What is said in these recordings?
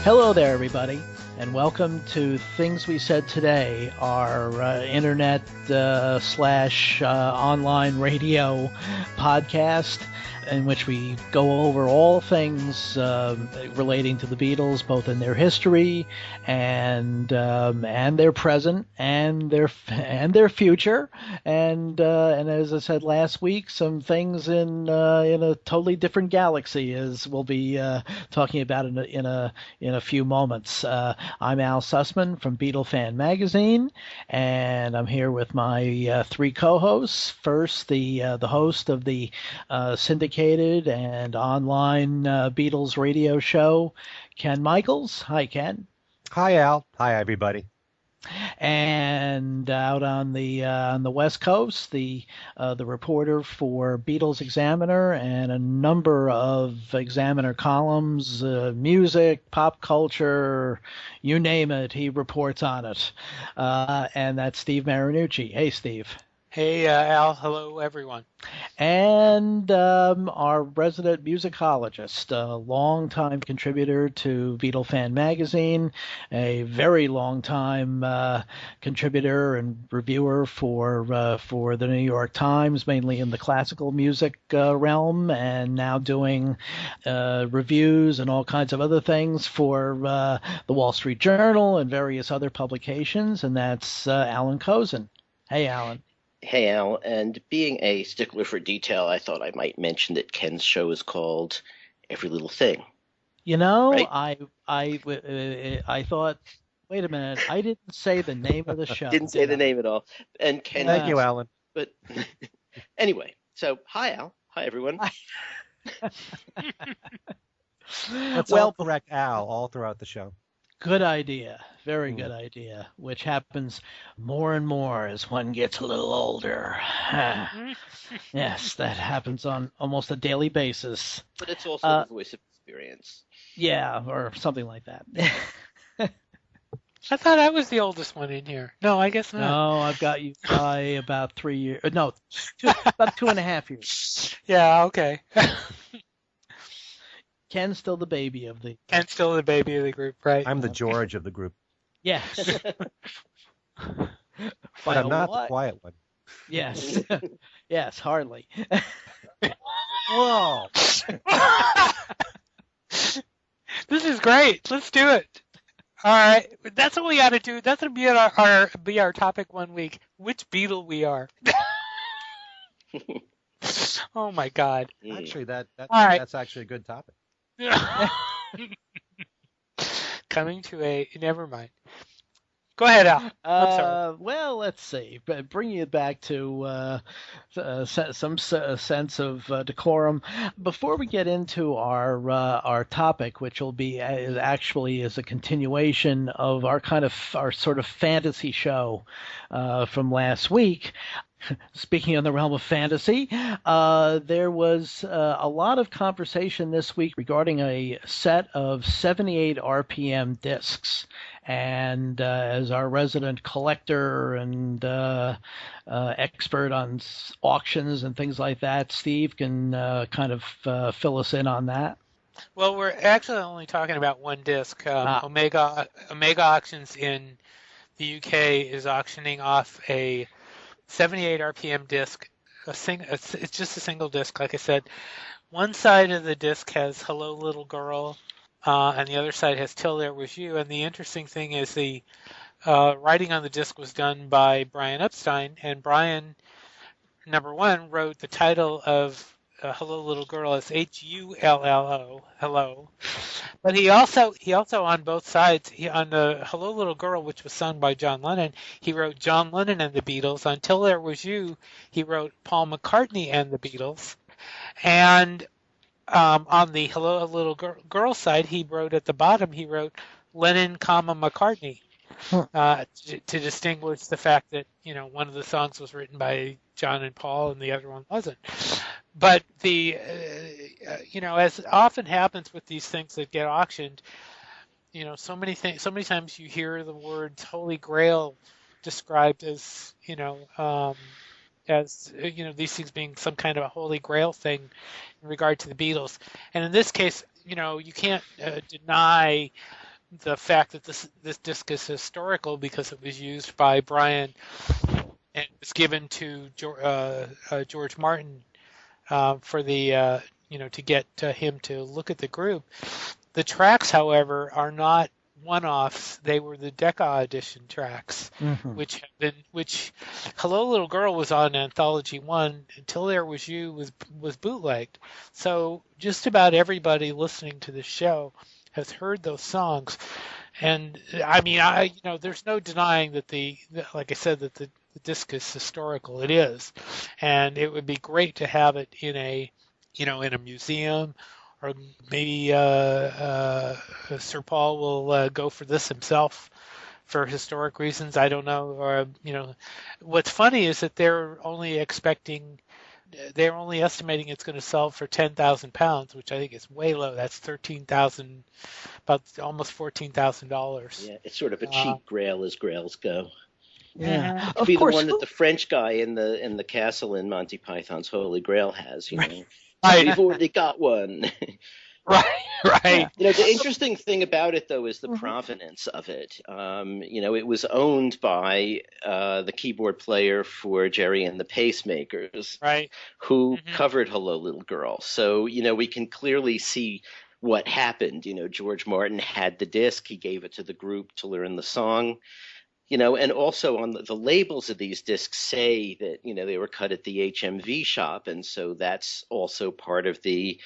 Hello there, everybody, and welcome to Things We Said Today, our internet slash online radio podcast in which we go over all things relating to the Beatles, both in their history and their present and their future, and as I said last week, some things in a totally different galaxy, as we'll be talking about in a few moments. I'm Al Sussman from Beatle Fan Magazine, and I'm here with my three co-hosts. First, the host of the syndicated and online Beatles radio show, Ken Michaels. Hi, Ken. Hi, Al. Hi, everybody. And out on the West Coast, the reporter for Beatles Examiner and a number of Examiner columns, music, pop culture, you name it, he reports on it. And that's Steve Marinucci. Hey, Steve. Hey, Al. Hello, everyone. And our resident musicologist, a longtime contributor to Beatle Fan Magazine, a very long-time contributor and reviewer for the New York Times, mainly in the classical music realm, and now doing reviews and all kinds of other things for the Wall Street Journal and various other publications, and that's Allan Kozinn. Hey, Allan. Hey, Al, and being a stickler for detail, I thought I might mention that Ken's show is called Every Little Thing. You know, right? I thought, wait a minute, I didn't say the name of the show. Didn't say the name at all. And Ken, Thank you, Alan. But anyway, so hi, Al. Hi, everyone. Let's all correct Al all throughout the show. Good idea. Very good idea, which happens more and more as one gets a little older. Yes, that happens on almost a daily basis. But it's also the voice of experience. Yeah, or something like that. I thought I was the oldest one in here. No, I guess not. No, I've got you by about 3 years. No, about 2.5 years. Yeah, okay. Ken's still the baby of the... Ken's still the baby of the group, right? I'm the George of the group. Yes. But I'm not the quiet one. Yes. Yes, hardly. Whoa. This is great. Let's do it. All right. That's what we got to do. That's going to be our topic one week. Which Beatle we are. Oh, my God. Actually, right. that's actually a good topic. Coming to a... Never mind. Go ahead, Al. I'm sorry. Well, let's see. Bringing it back to some sense of decorum. Before we get into our topic, which will be actually is a continuation of our sort of fantasy show from last week. Speaking in the realm of fantasy, there was a lot of conversation this week regarding a set of 78 RPM discs. And as our resident collector and expert on auctions and things like that, Steve can kind of fill us in on that. Well, we're actually only talking about one disc. Omega Auctions in the UK is auctioning off a 78 RPM disc. It's just a single disc, like I said. One side of the disc has Hello Little Girl, and the other side has Till There Was You. And the interesting thing is the writing on the disc was done by Brian Epstein, and Brian, number one, wrote the title of Hello Little Girl as Hullo, hello. But he also on both sides, on the Hello Little Girl, which was sung by John Lennon, he wrote John Lennon and the Beatles. Until There Was You, he wrote Paul McCartney and the Beatles. And on the Hello Little Girl side, he wrote at the bottom, he wrote Lennon, McCartney. To distinguish the fact that, one of the songs was written by John and Paul and the other one wasn't. But as often happens with these things that get auctioned, so many times you hear the words Holy Grail described as, these things being some kind of a Holy Grail thing in regard to the Beatles. And in this case, you can't deny the fact that this disc is historical because it was used by Brian and was given to George Martin for the to get him to look at the group. The tracks, however, are not one-offs. They were the Decca edition tracks, which Hello Little Girl was on Anthology 1, Until There Was You was bootlegged. So just about everybody listening to this show has heard those songs. And I mean, there's no denying that like I said, that the disc is historical. It is. And it would be great to have it in a museum, or maybe Sir Paul will go for this himself for historic reasons. I don't know. Or what's funny is that they're only estimating it's going to sell for £10,000, which I think is way low. That's about almost $14,000. Yeah, it's sort of a cheap Grail as Grails go. Yeah, to be the one that the French guy in the castle in Monty Python's Holy Grail has, Right. We've already got one. Right. The interesting thing about it, though, is the provenance of it. It was owned by the keyboard player for Jerry and the Pacemakers, right, who covered Hello Little Girl. So, we can clearly see what happened. George Martin had the disc. He gave it to the group to learn the song. And also on the labels of these discs say that, they were cut at the HMV shop. And so that's also part of the,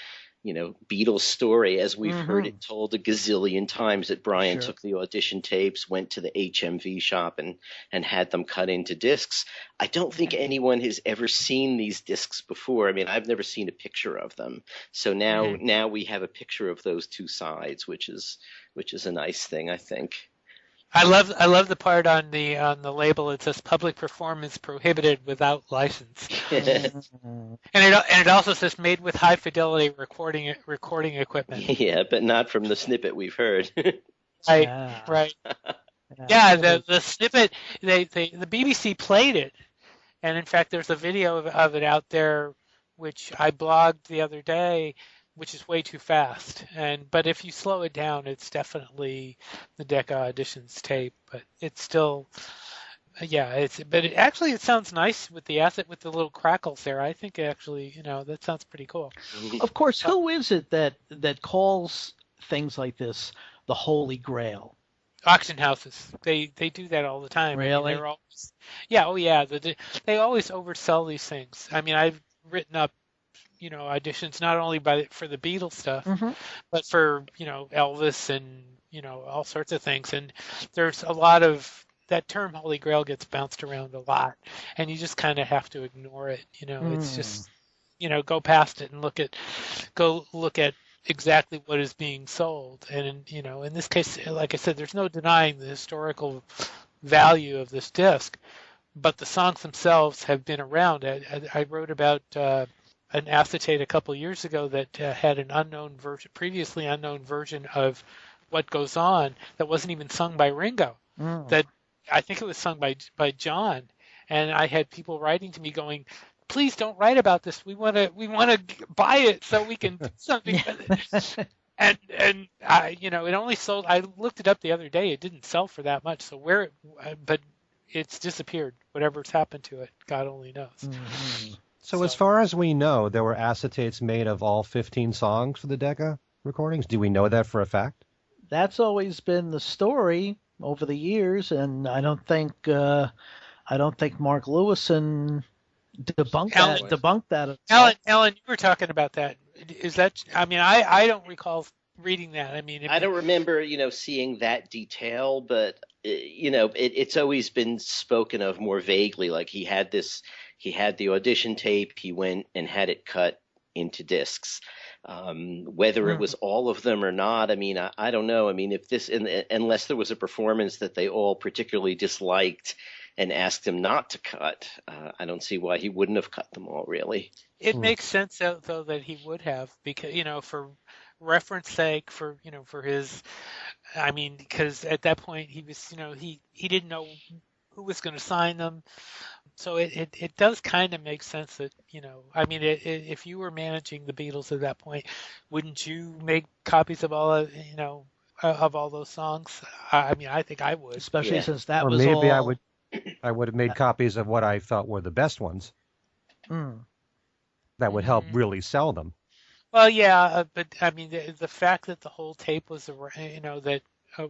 Beatles story, as we've heard it told a gazillion times, that Brian took the audition tapes, went to the HMV shop and had them cut into discs. I don't think anyone has ever seen these discs before. I mean, I've never seen a picture of them. So now we have a picture of those two sides, which is a nice thing, I think. I love the part on the label. It says public performance prohibited without license, and it also says made with high fidelity recording equipment. Yeah, but not from the snippet we've heard. Right. Yeah, the snippet the BBC played it, and in fact there's a video of it out there, which I blogged the other day, which is way too fast. But if you slow it down, it's definitely the Decca Editions tape. But it's still, it sounds nice with the with the little crackles there. I think actually, that sounds pretty cool. Of course, who is it that calls things like this the Holy Grail? Auction houses. They do that all the time. Really? They're always, they always oversell these things. I mean, I've written up auditions not only for the Beatles stuff, but for Elvis and all sorts of things. And there's a lot of that term Holy Grail gets bounced around a lot, and you just kind of have to ignore it. It's just go past it and look at exactly what is being sold. And in this case, like I said, there's no denying the historical value of this disc, but the songs themselves have been around. I wrote about an acetate a couple years ago that had an previously unknown version of What Goes On that wasn't even sung by Ringo. That I think it was sung by John, and I had people writing to me going, "Please don't write about this. We want to buy it so we can do something with it." And it only sold. I looked it up the other day. It didn't sell for that much. So but it's disappeared. Whatever's happened to it, God only knows. So as far as we know, there were acetates made of all 15 songs for the Decca recordings. Do we know that for a fact? That's always been the story over the years, and I don't think Mark Lewison debunked that. Allan, you were talking about that. Is that? I mean, I don't recall reading that. I mean, I don't remember seeing that detail, but it's always been spoken of more vaguely. Like he had the audition tape. He went and had it cut into discs. Whether it was all of them or not, I mean, I don't know. I mean, unless there was a performance that they all particularly disliked and asked him not to cut, I don't see why he wouldn't have cut them all, really. It makes sense, though, that he would have, because, for reference sake, for his, I mean, because at that point he was, he didn't know who was going to sign them. So it does kind of make sense that, I mean, if you were managing the Beatles at that point, wouldn't you make copies of all of all those songs. I mean, I think I would. Especially since that or was maybe all... I would have made copies of what I thought were the best ones. That would help really sell them. Well, yeah, but I mean, the fact that the whole tape was, that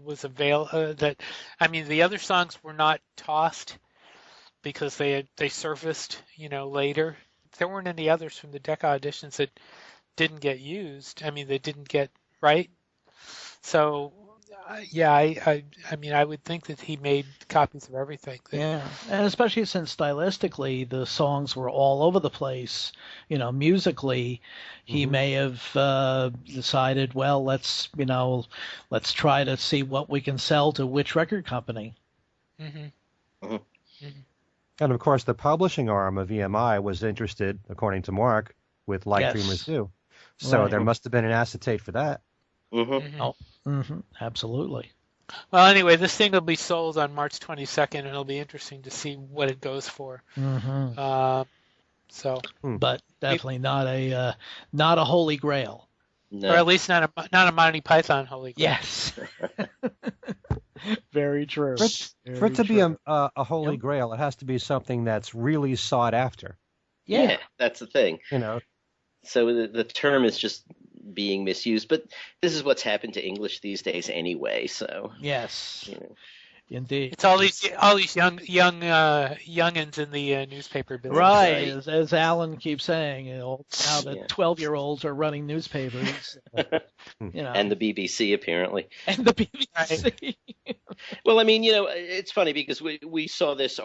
was that I mean, the other songs were not tossed because they surfaced, later. There weren't any others from the Decca auditions that didn't get used. I mean, they didn't get right. So, yeah, I mean, I would think that he made copies of everything. Yeah, and especially since stylistically the songs were all over the place, musically, he may have decided, well, let's try to see what we can sell to which record company. And of course, the publishing arm of EMI was interested, according to Mark, with Like Dreamers Do. So there must have been an acetate for that. Absolutely. Well, anyway, this thing will be sold on March 22nd, and it'll be interesting to see what it goes for. But definitely not a holy grail. No. Or at least not a Monty Python holy grail. Yes. Very true. For it to be a holy grail, it has to be something that's really sought after. Yeah, that's the thing. So the term is just being misused, but this is what's happened to English these days anyway. So yes, indeed, it's all these youngins in the newspaper business, right? As Allan keeps saying, now the 12-year-olds are running newspapers, and the BBC apparently, and the BBC. Well, I mean, it's funny because we saw this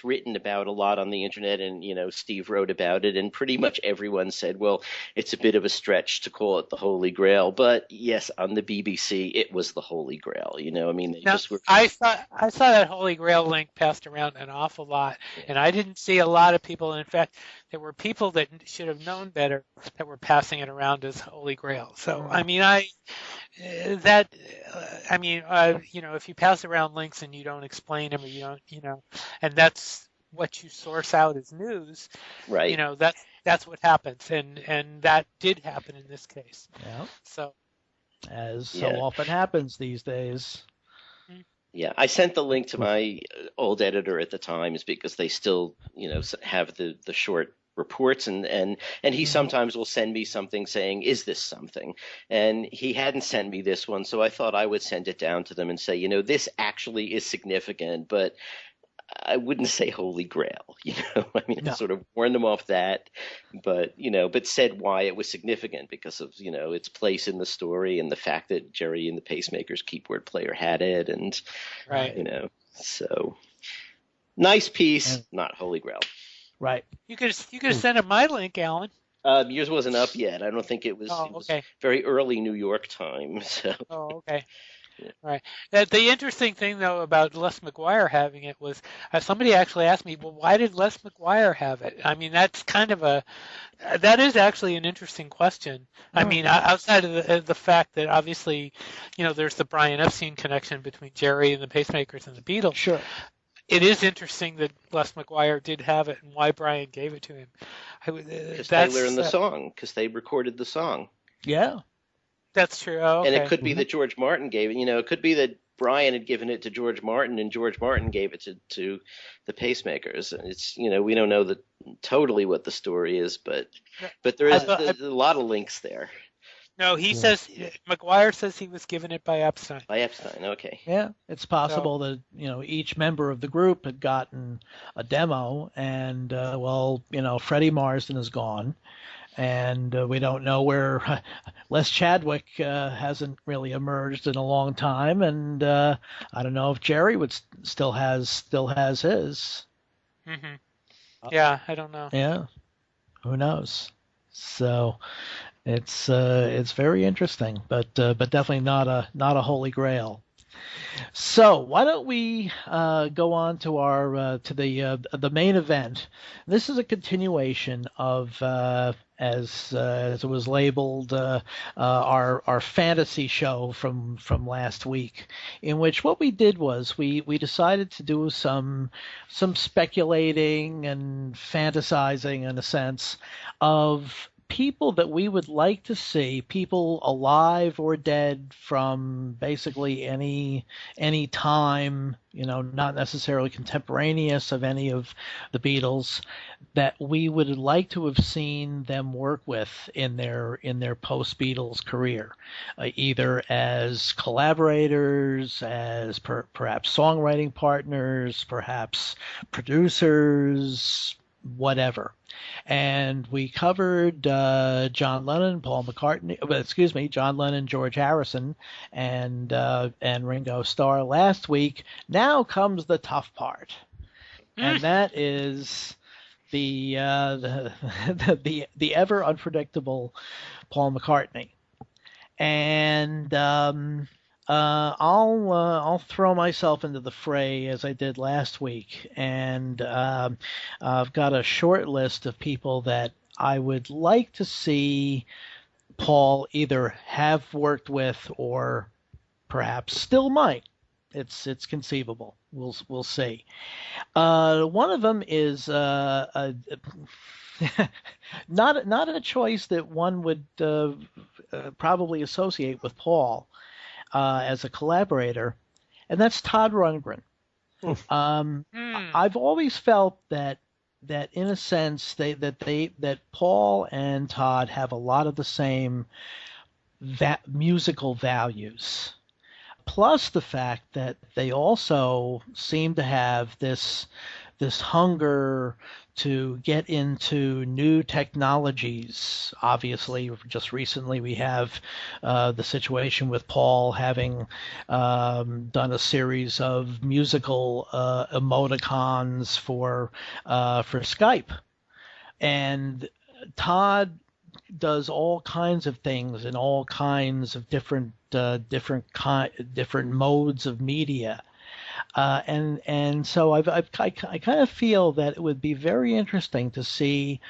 written about a lot on the internet, and Steve wrote about it, and pretty much everyone said, well, it's a bit of a stretch to call it the Holy Grail, but yes, on the BBC, it was the Holy Grail. I mean, they just were. I saw that Holy Grail link passed around an awful lot, and I didn't see a lot of people. In fact, there were people that should have known better that were passing it around as Holy Grail. So, I mean, if you pass around links and you don't explain them, or you don't, and that's what you source out as news, right? That's what happens, and that did happen in this case. Yeah. So, as so often happens these days. Yeah, I sent the link to my old editor at the Times because they still, have the short reports, and he sometimes will send me something saying, is this something? And he hadn't sent me this one, so I thought I would send it down to them and say, this actually is significant, but I wouldn't say Holy Grail, I mean, I sort of warned them off that, but said why it was significant because of, its place in the story and the fact that Jerry and the Pacemakers keyboard player had it, and, so nice piece, not Holy Grail. Right. You could have sent him my link, Allan. Yours wasn't up yet. I don't think it was. Oh, okay. It was very early New York time. So. Oh, okay. Yeah. Right. The interesting thing, though, about Les McGuire having it was somebody actually asked me, well, why did Les McGuire have it? I mean, that is actually an interesting question. I mean, outside of the fact that obviously, there's the Brian Epstein connection between Jerry and the Pacemakers and the Beatles. Sure. It is interesting that Les McGuire did have it and why Brian gave it to him. Because they learned the song, because they recorded the song. Yeah. That's true. Oh, okay. And it could be that George Martin gave it. It could be that Brian had given it to George Martin and George Martin gave it to the Pacemakers. It's, we don't know totally what the story is, but there is a lot of links there. No, he says McGuire says he was given it by Epstein. By Epstein, okay. Yeah, it's possible that each member of the group had gotten a demo, and Freddie Marsden is gone, and we don't know where Les Chadwick hasn't really emerged in a long time, and I don't know if Jerry still has his. Mm-hmm. Yeah, I don't know. Yeah, who knows? So. It's very interesting, but definitely not a holy grail. So why don't we go on to our to the main event? This is a continuation of as it was labeled our fantasy show from last week, in which what we did was we decided to do some speculating and fantasizing in a sense of people that we would like to see, people alive or dead from basically any time, not necessarily contemporaneous of any of the Beatles, that we would like to have seen them work with in their post-Beatles career, either as collaborators, as perhaps songwriting partners, perhaps producers, whatever. And we covered John Lennon, John Lennon, George Harrison, and Ringo Starr last week. Now comes the tough part, and that is the ever unpredictable Paul McCartney. And I'll throw myself into the fray as I did last week, and I've got a short list of people that I would like to see Paul either have worked with or perhaps still might. It's conceivable. We'll see. One of them is not a choice that one would probably associate with Paul as a collaborator, and that's Todd Rundgren. I've always felt that in a sense that Paul and Todd have a lot of the same musical values, plus the fact that they also seem to have this hunger to get into new technologies. Obviously, just recently we have the situation with Paul having done a series of musical emoticons for Skype, and Todd does all kinds of things in all kinds of different modes of media. And so I kind of feel that it would be very interesting to see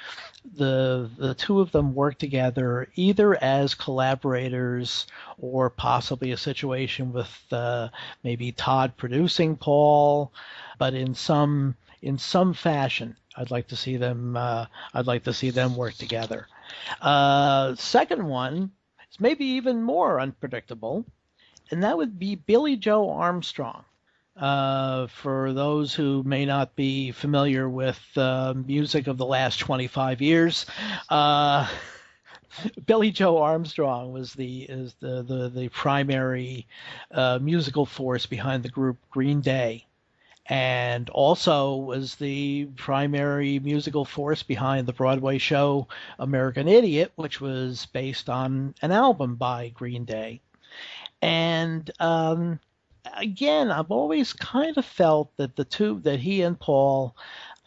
the two of them work together, either as collaborators or possibly a situation with maybe Todd producing Paul, but in some fashion, I'd like to see them work together. Second one is maybe even more unpredictable, and that would be Billie Joe Armstrong. For those who may not be familiar with music of the last 25 years, Billie Joe Armstrong is the primary musical force behind the group Green Day, and also was the primary musical force behind the Broadway show American Idiot, which was based on an album by Green Day. And again, I've always kind of felt that he and Paul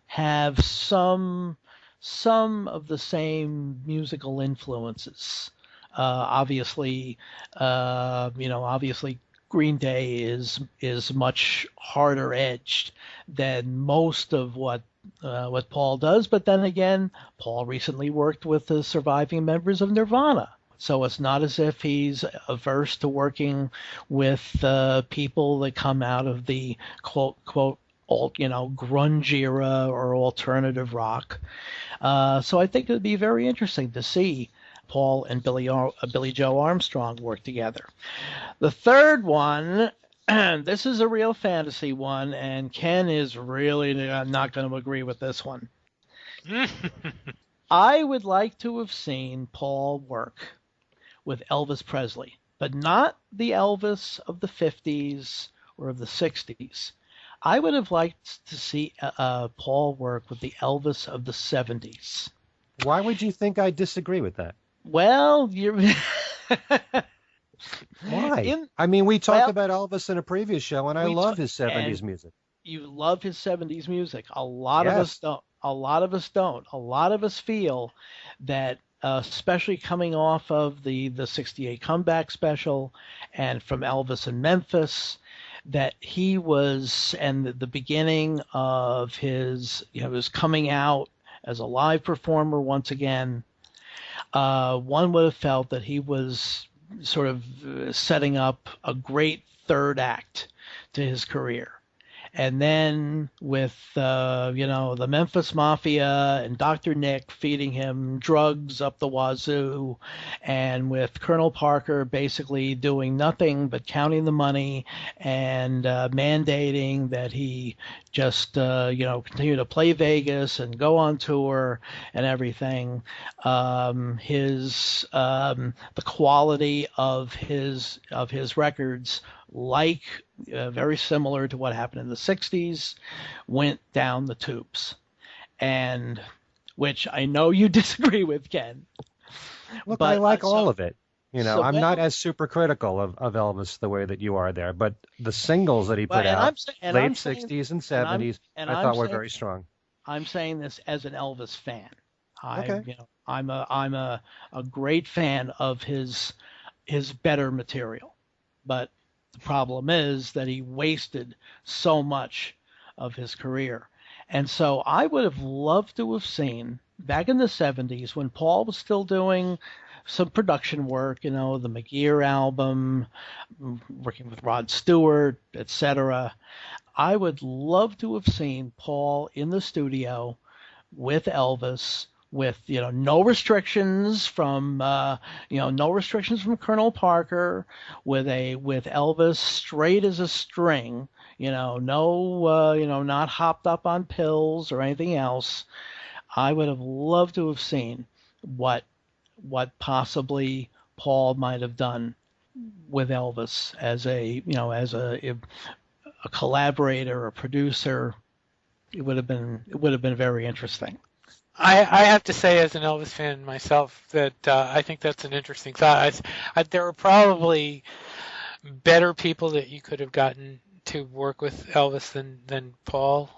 have some of the same musical influences. Obviously, Green Day is much harder edged than most of what Paul does. But then again, Paul recently worked with the surviving members of Nirvana. So it's not as if he's averse to working with people that come out of the quote grunge era or alternative rock. So I think it would be very interesting to see Paul and Billie Joe Armstrong work together. The third one, this is a real fantasy one, and Ken is really not going to agree with this one. I would like to have seen Paul work with Elvis Presley, but not the Elvis of the 50s or of the 60s. I would have liked to see Paul work with the Elvis of the 70s. Why would you think I disagree with that? Well, you're... Why? We talked about Elvis in a previous show, and I love his 70s music. You love his 70s music. A lot of us don't. A lot of us don't. A lot of us feel that, especially coming off of the 68 comeback special and from Elvis in Memphis, that he was, and the beginning of his coming out as a live performer once again, one would have felt that he was sort of setting up a great third act to his career. And then with, the Memphis Mafia and Dr. Nick feeding him drugs up the wazoo, and with Colonel Parker basically doing nothing but counting the money and mandating that he just, continue to play Vegas and go on tour and everything. The quality of his records, like very similar to what happened in the 60s, went down the tubes, and which I know you disagree with, Ken. Look, but I like all of it. I'm not as super critical of Elvis the way that you are there, but the singles that he put out, late 60s and 70s, I thought were very strong. I'm saying this as an Elvis fan. Okay. I'm a great fan of his better material, but the problem is that he wasted so much of his career. And so I would have loved to have seen back in the 70s when Paul was still doing some production work, the McGear album, working with Rod Stewart, etc. I would love to have seen Paul in the studio with Elvis, with no restrictions from Colonel Parker, with Elvis straight as a string, not hopped up on pills or anything else. I would have loved to have seen what possibly Paul might have done with Elvis as a collaborator, a producer. It would have been very interesting. I have to say, as an Elvis fan myself, that I think that's an interesting thought. There were probably better people that you could have gotten to work with Elvis than Paul.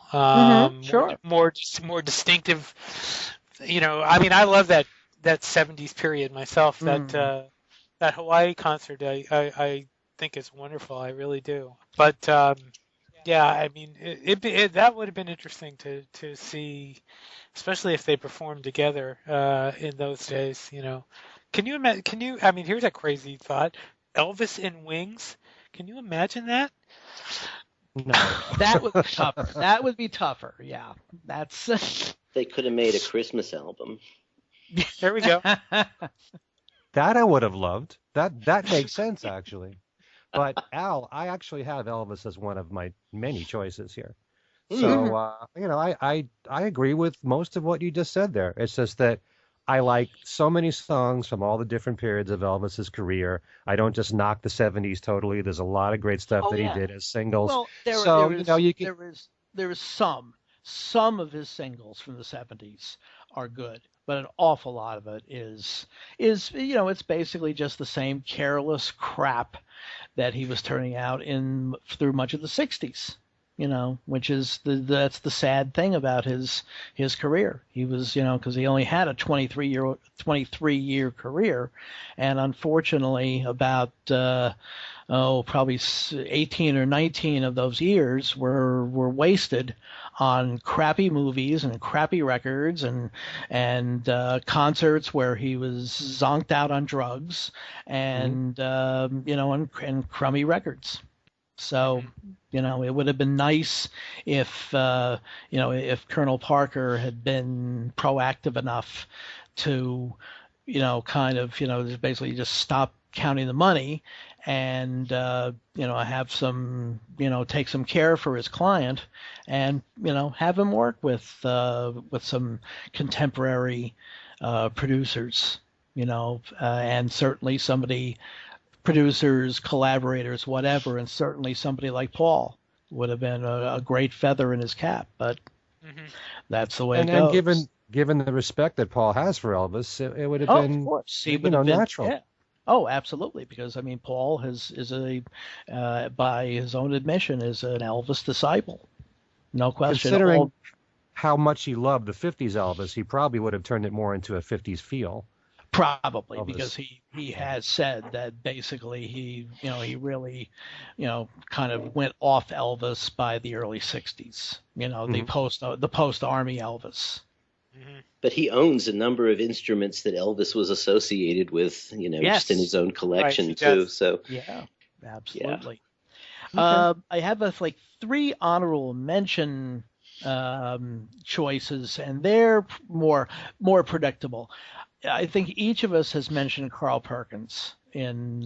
Sure. More distinctive. I love that 70s period myself. That Hawaii concert, I think is wonderful. I really do. But that would have been interesting to see. Especially if they performed together in those days, Can you imagine? Here's a crazy thought: Elvis in Wings. Can you imagine that? No, that would be tougher. That would be tougher. Yeah, that's. They could have made a Christmas album. There we go. That I would have loved. That makes sense actually. But Al, I actually have Elvis as one of my many choices here. So, I agree with most of what you just said there. It's just that I like so many songs from all the different periods of Elvis's career. I don't just knock the 70s totally. There's a lot of great stuff that he did as singles. Well, there is some of his singles from the 70s are good, but an awful lot of it is it's basically just the same careless crap that he was turning out through much of the 60s. Which is that's the sad thing about his career. He was, because he only had a 23-year career, and unfortunately, about probably 18 or 19 of those years were wasted on crappy movies and crappy records and concerts where he was zonked out on drugs and and crummy records. So, it would have been nice if Colonel Parker had been proactive enough to, basically just stop counting the money and, have some, take some care for his client and, have him work with some contemporary producers, and certainly producers, collaborators, whatever, and certainly somebody like Paul would have been a great feather in his cap, but that's the way it goes. And given the respect that Paul has for Elvis, it would have been, of course. natural. Yeah. Oh, absolutely, because Paul is by his own admission, is an Elvis disciple, no question. Considering how much he loved the 50s Elvis, he probably would have turned it more into a 50s feel. Probably Elvis. Because he has said that basically he really kind of went off Elvis by the early 60s, the post army Elvis. But he owns a number of instruments that Elvis was associated with, Yes. just in his own collection Right, too. does. So yeah, absolutely. I have like 3 honorable mention choices, and they're more predictable. I think each of us has mentioned Carl Perkins in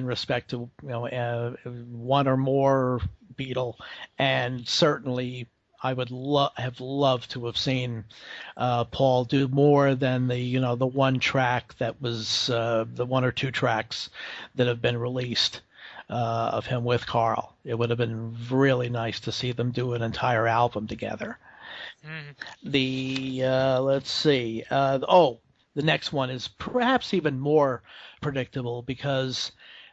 respect to one or more Beatle, and certainly I would have loved to have seen Paul do more than the one track that was the 1 or 2 tracks that have been released of him with Carl. It would have been really nice to see them do an entire album together. Let's see. The next one is perhaps even more predictable because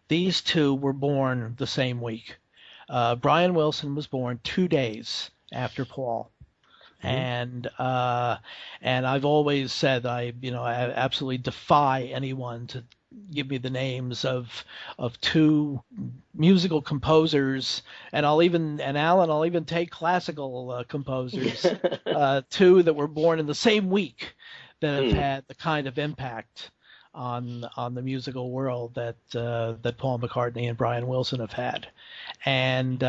these two were born the same week. Brian Wilson was born 2 days after Paul. And I've always said I absolutely defy anyone to give me the names of 2 musical composers, and Allan, I'll even take classical composers, 2 that were born in the same week that have had the kind of impact on the musical world that Paul McCartney and Brian Wilson have had, and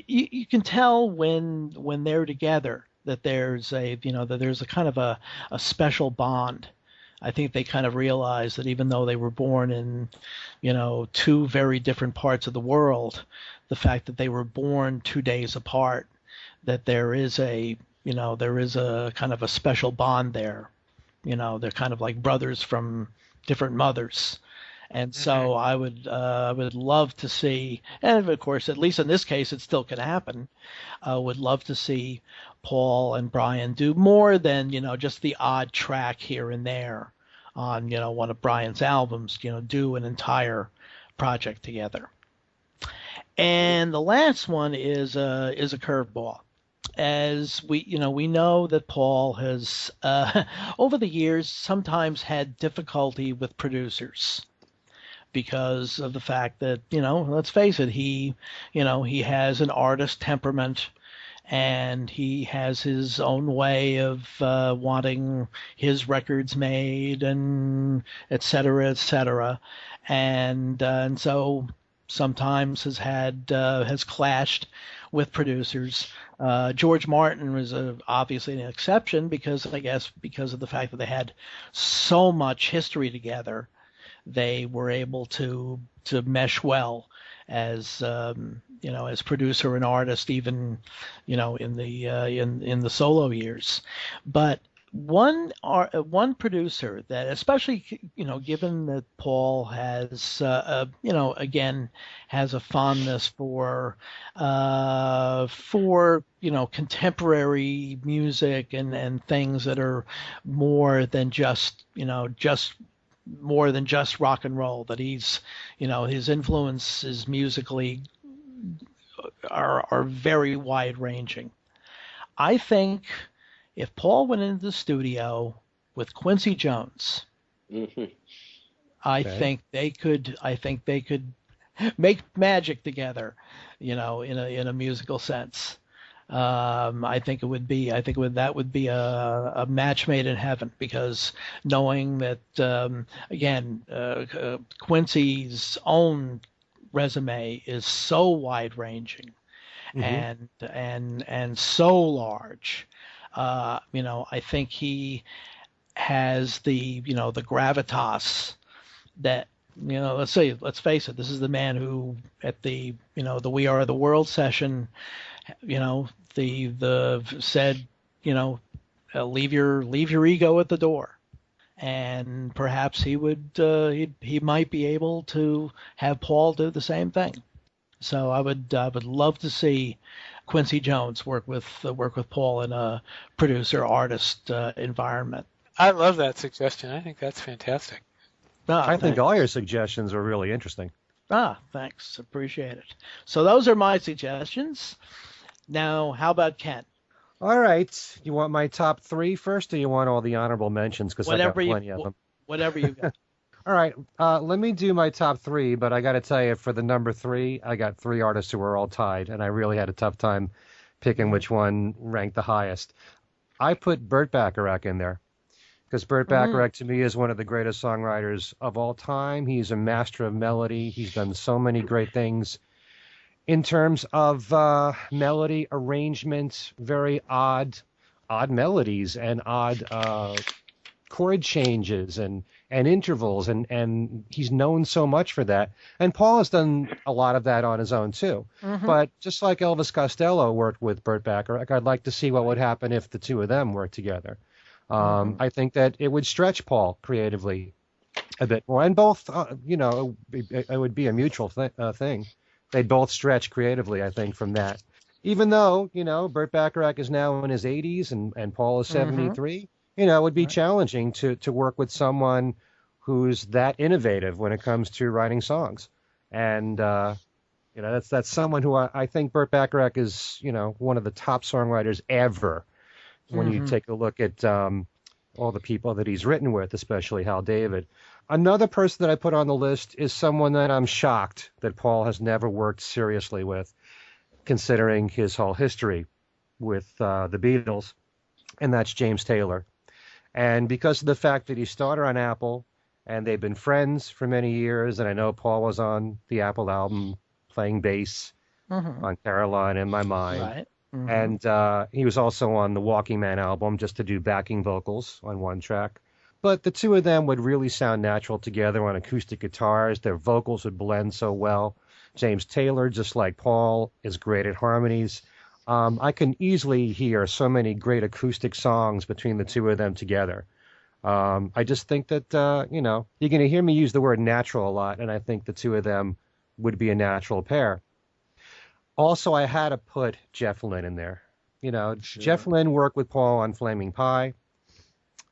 you can tell when they're together that there's a kind of a special bond. I think they kind of realize that even though they were born in 2 very different parts of the world, the fact that they were born 2 days apart, that there is a kind of a special bond there. They're kind of like brothers from different mothers. And so I would love to see, and of course, at least in this case, it still can happen. I would love to see Paul and Brian do more than just the odd track here and there on one of Brian's albums. Do an entire project together. And the last one is a curveball. As we know that Paul has over the years sometimes had difficulty with producers, because of the fact that, let's face it, he has an artist temperament, and he has his own way of wanting his records made, and et cetera, and so sometimes has clashed with producers. George Martin was obviously an exception because of the fact that they had so much history together. They were able to mesh well as as producer and artist, even in the solo years. But one producer that, especially given that Paul has again has a fondness for contemporary music and things that are more than just rock and roll, that he's his influences musically are very wide ranging. I think if Paul went into the studio with Quincy Jones, I think they could make magic together, in a musical sense. I think that would be a match made in heaven, because knowing that Quincy's own resume is so wide ranging and so large. I think he has the gravitas that, let's face it, this is the man who at the We Are the World session, said, leave your ego at the door. And perhaps he might be able to have Paul do the same thing. So I would love to see Quincy Jones work with Paul in a producer artist environment. I love that suggestion. I think that's fantastic. I think all your suggestions are really interesting. Thanks. Appreciate it. So those are my suggestions. Now, how about Ken? All right. You want my top 3 first, or you want all the honorable mentions? Because I got plenty of them. Whatever you got. All right. Let me do my top 3, but I got to tell you, for the number 3, I got 3 artists who were all tied, and I really had a tough time picking which one ranked the highest. I put Burt Bacharach in there, because Burt Bacharach, to me, is one of the greatest songwriters of all time. He's a master of melody. He's done so many great things. in terms of melody arrangement, very odd melodies and odd chord changes and intervals, and he's known so much for that. And Paul has done a lot of that on his own too. Mm-hmm. But just like Elvis Costello worked with Burt Bacharach, I'd like to see what would happen if the two of them worked together. I think that it would stretch Paul creatively a bit more, and both, it would be a mutual thing. They'd both stretch creatively, I think, from that. Even though, Burt Bacharach is now in his 80s and Paul is 73, it would be challenging to work with someone who's that innovative when it comes to writing songs. And, that's someone who I think Burt Bacharach is, one of the top songwriters ever. When you take a look at all the people that he's written with, especially Hal David. Another person that I put on the list is someone that I'm shocked that Paul has never worked seriously with, considering his whole history with the Beatles, and that's James Taylor. And because of the fact that he started on Apple, and they've been friends for many years, and I know Paul was on the Apple album playing bass on Caroline in My Mind. Right. And he was also on the Walking Man album just to do backing vocals on one track. But the two of them would really sound natural together on acoustic guitars. Their vocals would blend so well. James Taylor, just like Paul, is great at harmonies. I can easily hear so many great acoustic songs between the two of them together. I just think that, you're going to hear me use the word natural a lot, and I think the two of them would be a natural pair. Also, I had to put Jeff Lynne in there. Sure. Jeff Lynne worked with Paul on Flaming Pie,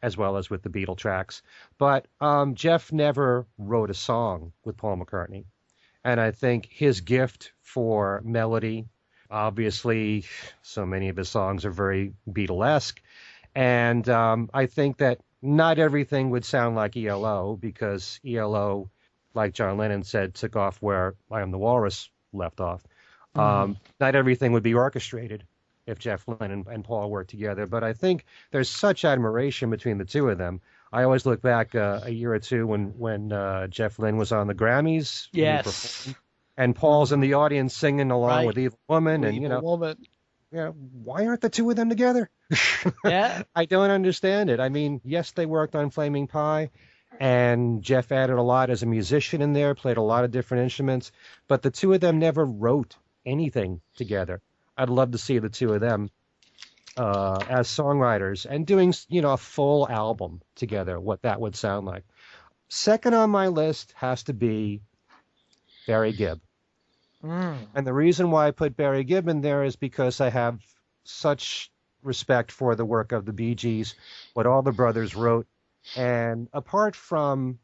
as well as with the Beatle tracks. But Jeff never wrote a song with Paul McCartney. And I think his gift for melody, obviously, so many of his songs are very Beatlesque. And I think that not everything would sound like ELO, because ELO, like John Lennon said, took off where I Am the Walrus left off. Not everything would be orchestrated if Jeff Lynne and Paul worked together, but I think there's such admiration between the two of them. I always look back a year or two when Jeff Lynne was on the Grammys. Yes. And Paul's in the audience singing along with Evil Woman. Woman. Why aren't the two of them together? Yeah. I don't understand it. I mean, yes, they worked on Flaming Pie, and Jeff added a lot as a musician in there, played a lot of different instruments, but the two of them never wrote anything together. I'd love to see the two of them as songwriters and doing, a full album together, what that would sound like. Second on my list has to be Barry Gibb. And the reason why I put Barry Gibb in there is because I have such respect for the work of the Bee Gees, what all the brothers wrote. And apart from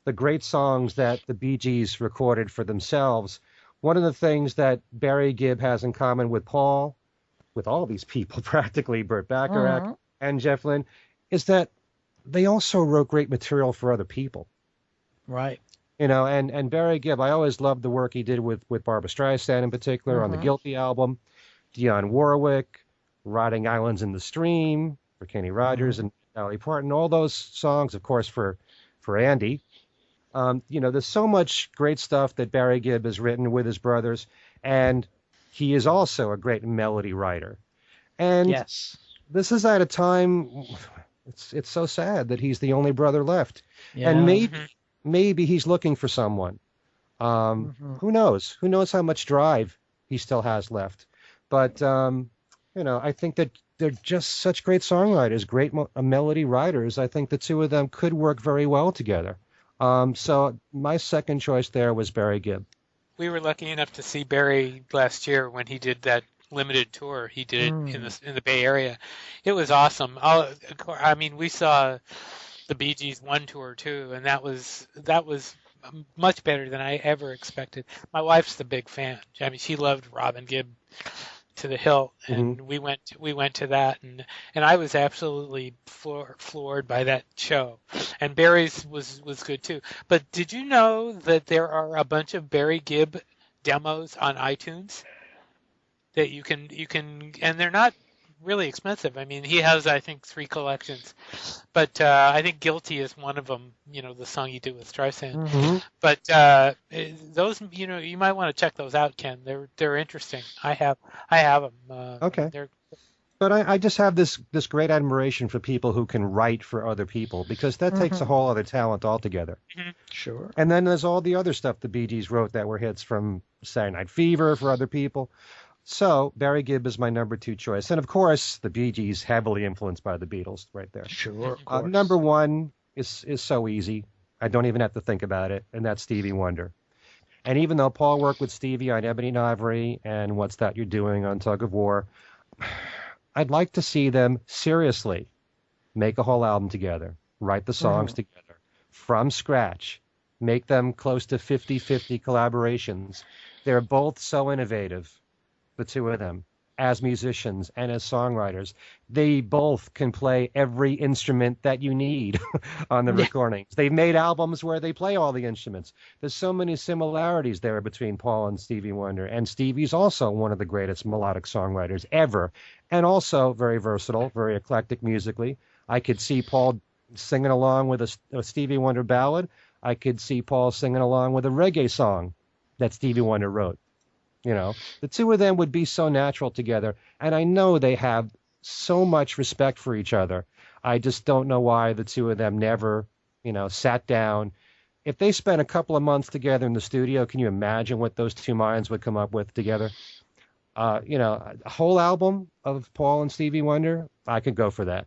the great songs that the Bee Gees recorded for themselves, one of the things that Barry Gibb has in common with Paul, with all these people practically, Burt Bacharach and Jeff Lynne, is that they also wrote great material for other people. Right. And Barry Gibb, I always loved the work he did with Barbra Streisand in particular on the Guilty album, Dionne Warwick, Rotting Islands in the Stream for Kenny Rogers and Dolly Parton, all those songs, of course, for Andy. There's so much great stuff that Barry Gibb has written with his brothers, and he is also a great melody writer. And yes, this is at a time, it's so sad that he's the only brother left. Yeah. And maybe he's looking for someone. Who knows? Who knows how much drive he still has left? But, I think that they're just such great songwriters, great melody writers. I think the two of them could work very well together. So my second choice there was Barry Gibb. We were lucky enough to see Barry last year when he did that limited tour. He did it in the Bay Area. It was awesome. We saw the Bee Gees one tour too, and that was much better than I ever expected. My wife's the big fan. I mean, she loved Robin Gibb to the hilt, and we went to that, and I was absolutely floored by that show. And Barry's was good too. But did you know that there are a bunch of Barry Gibb demos on iTunes that you can, and they're not really expensive. I mean, he has, I think, 3 collections, but I think "Guilty" is one of them. The song you do with Streisand. Mm-hmm. But those, you might want to check those out, Ken. They're interesting. I have them. Okay. They're But I just have this great admiration for people who can write for other people, because that takes a whole other talent altogether. Sure. And then there's all the other stuff the Bee Gees wrote that were hits, from Saturday Night Fever for other people. So Barry Gibb is my number 2 choice. And of course, the Bee Gees, heavily influenced by the Beatles right there. Sure, of course. Number 1 is so easy. I don't even have to think about it, and that's Stevie Wonder. And even though Paul worked with Stevie on Ebony and Ivory and What's That You're Doing on Tug of War, I'd like to see them seriously make a whole album together, write the songs together from scratch, make them close to 50-50 collaborations. They're both so innovative, the two of them, as musicians and as songwriters. They both can play every instrument that you need on the recordings. They've made albums where they play all the instruments. There's so many similarities there between Paul and Stevie Wonder. And Stevie's also one of the greatest melodic songwriters ever, and also very versatile, very eclectic musically. I could see Paul singing along with a Stevie Wonder ballad. I could see Paul singing along with a reggae song that Stevie Wonder wrote. The two of them would be so natural together, and I know they have so much respect for each other. I just don't know why the two of them never, sat down. If they spent a couple of months together in the studio, can you imagine what those two minds would come up with together? A whole album of Paul and Stevie Wonder, I could go for that.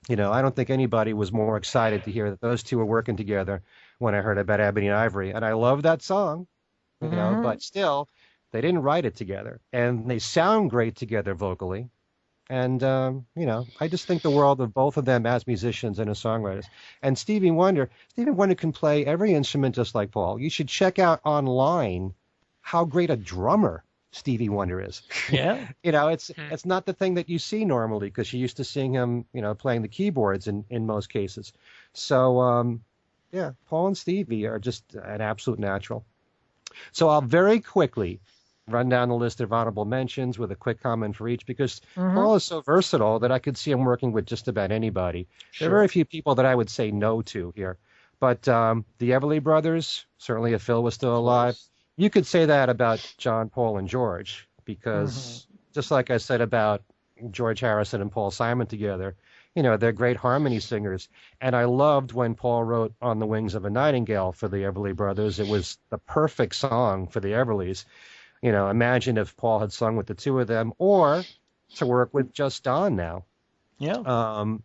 I don't think anybody was more excited to hear that those two were working together when I heard about Ebony and Ivory. And I love that song. But still, they didn't write it together, and they sound great together vocally. And, I just think the world of both of them as musicians and as songwriters. And Stevie Wonder can play every instrument just like Paul. You should check out online how great a drummer Stevie Wonder is. Yeah. It's not the thing that you see normally, because you used to seeing him, playing the keyboards in most cases. So, Paul and Stevie are just an absolute natural. So I'll very quickly run down the list of honorable mentions with a quick comment for each, because Paul is so versatile that I could see him working with just about anybody. Sure. There are very few people that I would say no to here. But the Everly Brothers, certainly if Phil was still alive, you could say that about John, Paul, and George, because just like I said about George Harrison and Paul Simon together, they're great harmony singers. And I loved when Paul wrote On the Wings of a Nightingale for the Everly Brothers. It was the perfect song for the Everlys. Imagine if Paul had sung with the two of them, or to work with just Don now. Yeah.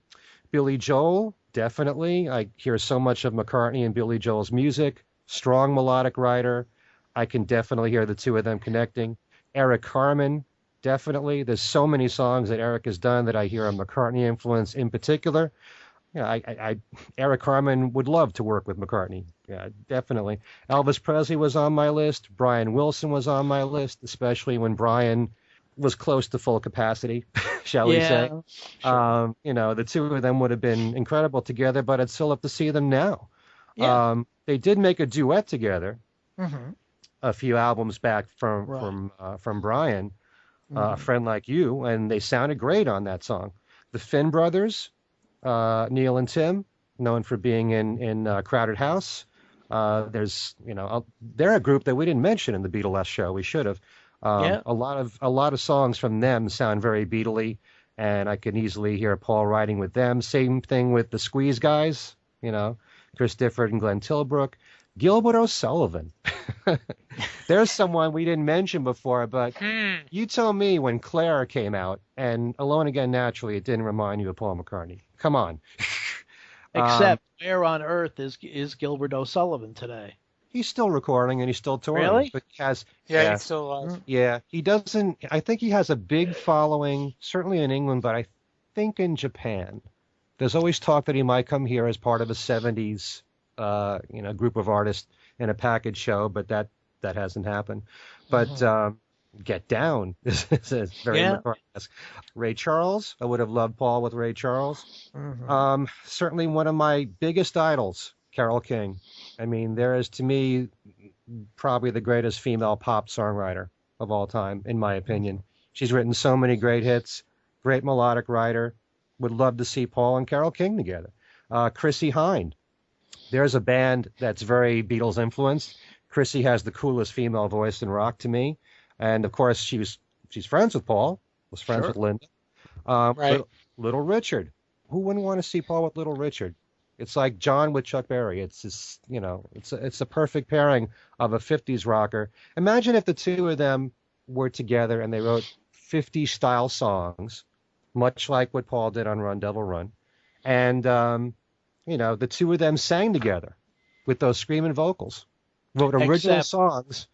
Billy Joel, definitely. I hear so much of McCartney and Billy Joel's music. Strong melodic writer. I can definitely hear the two of them connecting. Eric Carmen, definitely. There's so many songs that Eric has done that I hear a McCartney influence in particular. Eric Carmen would love to work with McCartney. Yeah, definitely. Elvis Presley was on my list. Brian Wilson was on my list, especially when Brian was close to full capacity, shall we say. Sure. The two of them would have been incredible together, but I'd still have to see them now. Yeah. They did make a duet together a few albums back from Brian. A Friend Like You, and they sounded great on that song. The Finn Brothers, Neil and Tim, known for being in Crowded House. They're a group that we didn't mention in the Beatles show. We should have. A lot of songs from them sound very Beatle-y, and I can easily hear Paul writing with them. Same thing with the Squeeze Guys, Chris Difford and Glenn Tilbrook. Gilbert O'Sullivan. There's someone we didn't mention before, but you tell me when Claire came out, and Alone Again Naturally, it didn't remind you of Paul McCartney. Come on. Except where on earth is Gilbert O'Sullivan today? He's still recording and he's still touring. Really? But he has, he's still alive. Yeah, he doesn't. I think he has a big following, certainly in England, but I think in Japan. There's always talk that he might come here as part of a 70s group of artists in a package show, but that hasn't happened. But Get Down is very McCartney-esque. Ray Charles, I would have loved Paul with Ray Charles. Certainly one of my biggest idols, Carole King. I mean, there is, to me, probably the greatest female pop songwriter of all time, in my opinion. She's written so many great hits. great melodic writer. Would love to see Paul and Carole King together. Chrissie Hynde. There's a band that's very Beatles influenced. Chrissie has the coolest female voice in rock to me. And, of course, she's friends with Paul, was friends with Linda. Right. Little Richard. Who wouldn't want to see Paul with Little Richard? It's like John with Chuck Berry. It's just, it's a perfect pairing of a 50s rocker. Imagine if the two of them were together and they wrote 50s style songs, much like what Paul did on Run Devil Run. And, the two of them sang together with those screaming vocals. Wrote original songs,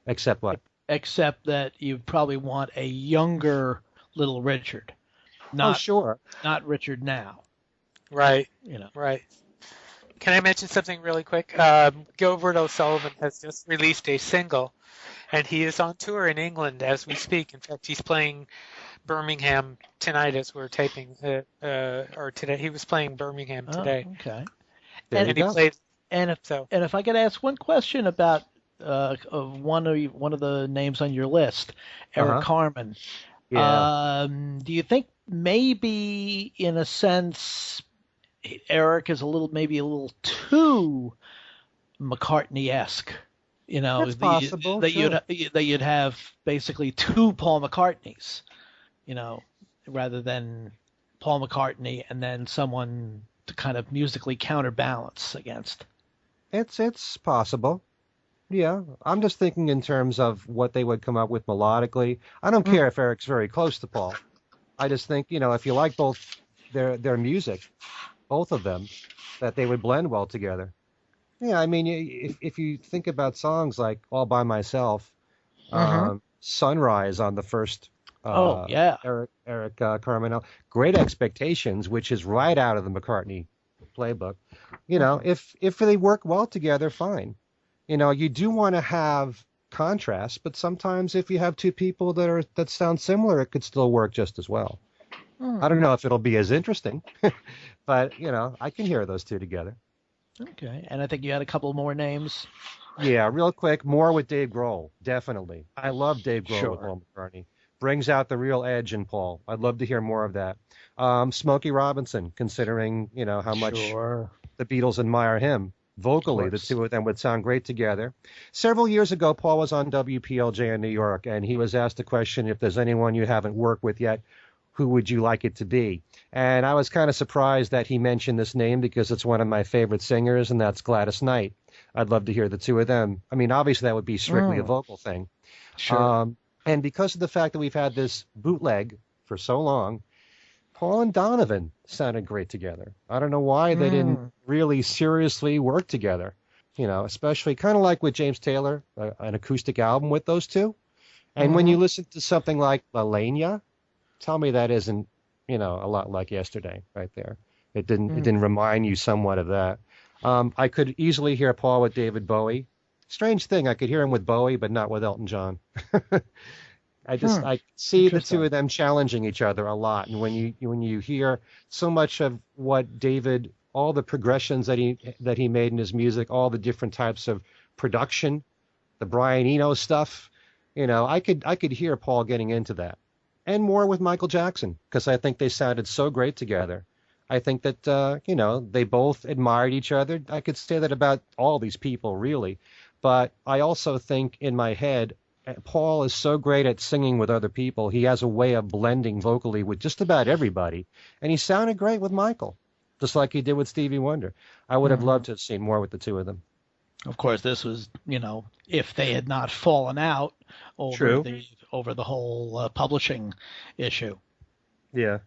except what? Except that you probably want a younger Little Richard. Not Richard now. Right. Right. Can I mention something really quick? Gilbert O'Sullivan has just released a single, and he is on tour in England as we speak. In fact, he's playing Birmingham tonight as we're taping, or today. He was playing Birmingham today. Oh, okay. And he played. And if I could ask one question about one of the names on your list, Eric Carmen. Yeah. Do you think maybe in a sense Eric is maybe a little too McCartney-esque? That's possible. That you'd have basically two Paul McCartneys, rather than Paul McCartney and then someone to kind of musically counterbalance against. It's possible. Yeah, I'm just thinking in terms of what they would come up with melodically. I don't care if Eric's very close to Paul. I just think, if you like both their music, both of them, that they would blend well together. Yeah, I mean, if you think about songs like All by Myself, Sunrise on the first Eric Carmen, Great Expectations, which is right out of the McCartney playbook. If they work well together, fine. You do want to have contrast, but sometimes if you have two people that sound similar, it could still work just as well. I don't know if it'll be as interesting, but I can hear those two together. Okay, and I think you had a couple more names. Yeah, real quick, more with Dave Grohl, definitely. I love Dave Grohl with Paul McCartney. Brings out the real edge in Paul. I'd love to hear more of that. Smokey Robinson, considering how much the Beatles admire him. Vocally, the two of them would sound great together. Several years ago, Paul was on WPLJ in New York, and he was asked the question, if there's anyone you haven't worked with yet, who would you like it to be? And I was kind of surprised that he mentioned this name because it's one of my favorite singers, and that's Gladys Knight. I'd love to hear the two of them. I mean, obviously that would be strictly a vocal thing. Sure. And because of the fact that we've had this bootleg for so long, Paul and Donovan sounded great together. I don't know why they didn't really seriously work together, especially kind of like with James Taylor, an acoustic album with those two. And when you listen to something like Lalania, tell me that isn't, a lot like Yesterday right there. It didn't remind you somewhat of that. I could easily hear Paul with David Bowie. Strange thing, I could hear him with Bowie, but not with Elton John. I see the two of them challenging each other a lot, and when you hear so much of what David, all the progressions that he made in his music, all the different types of production, the Brian Eno stuff, I could hear Paul getting into that, and more with Michael Jackson because I think they sounded so great together. I think that they both admired each other. I could say that about all these people really, but I also think in my head, Paul is so great at singing with other people. He has a way of blending vocally with just about everybody. And he sounded great with Michael, just like he did with Stevie Wonder. I would have loved to have seen more with the two of them. Of course, this was, if they had not fallen out over the whole publishing issue. Yeah.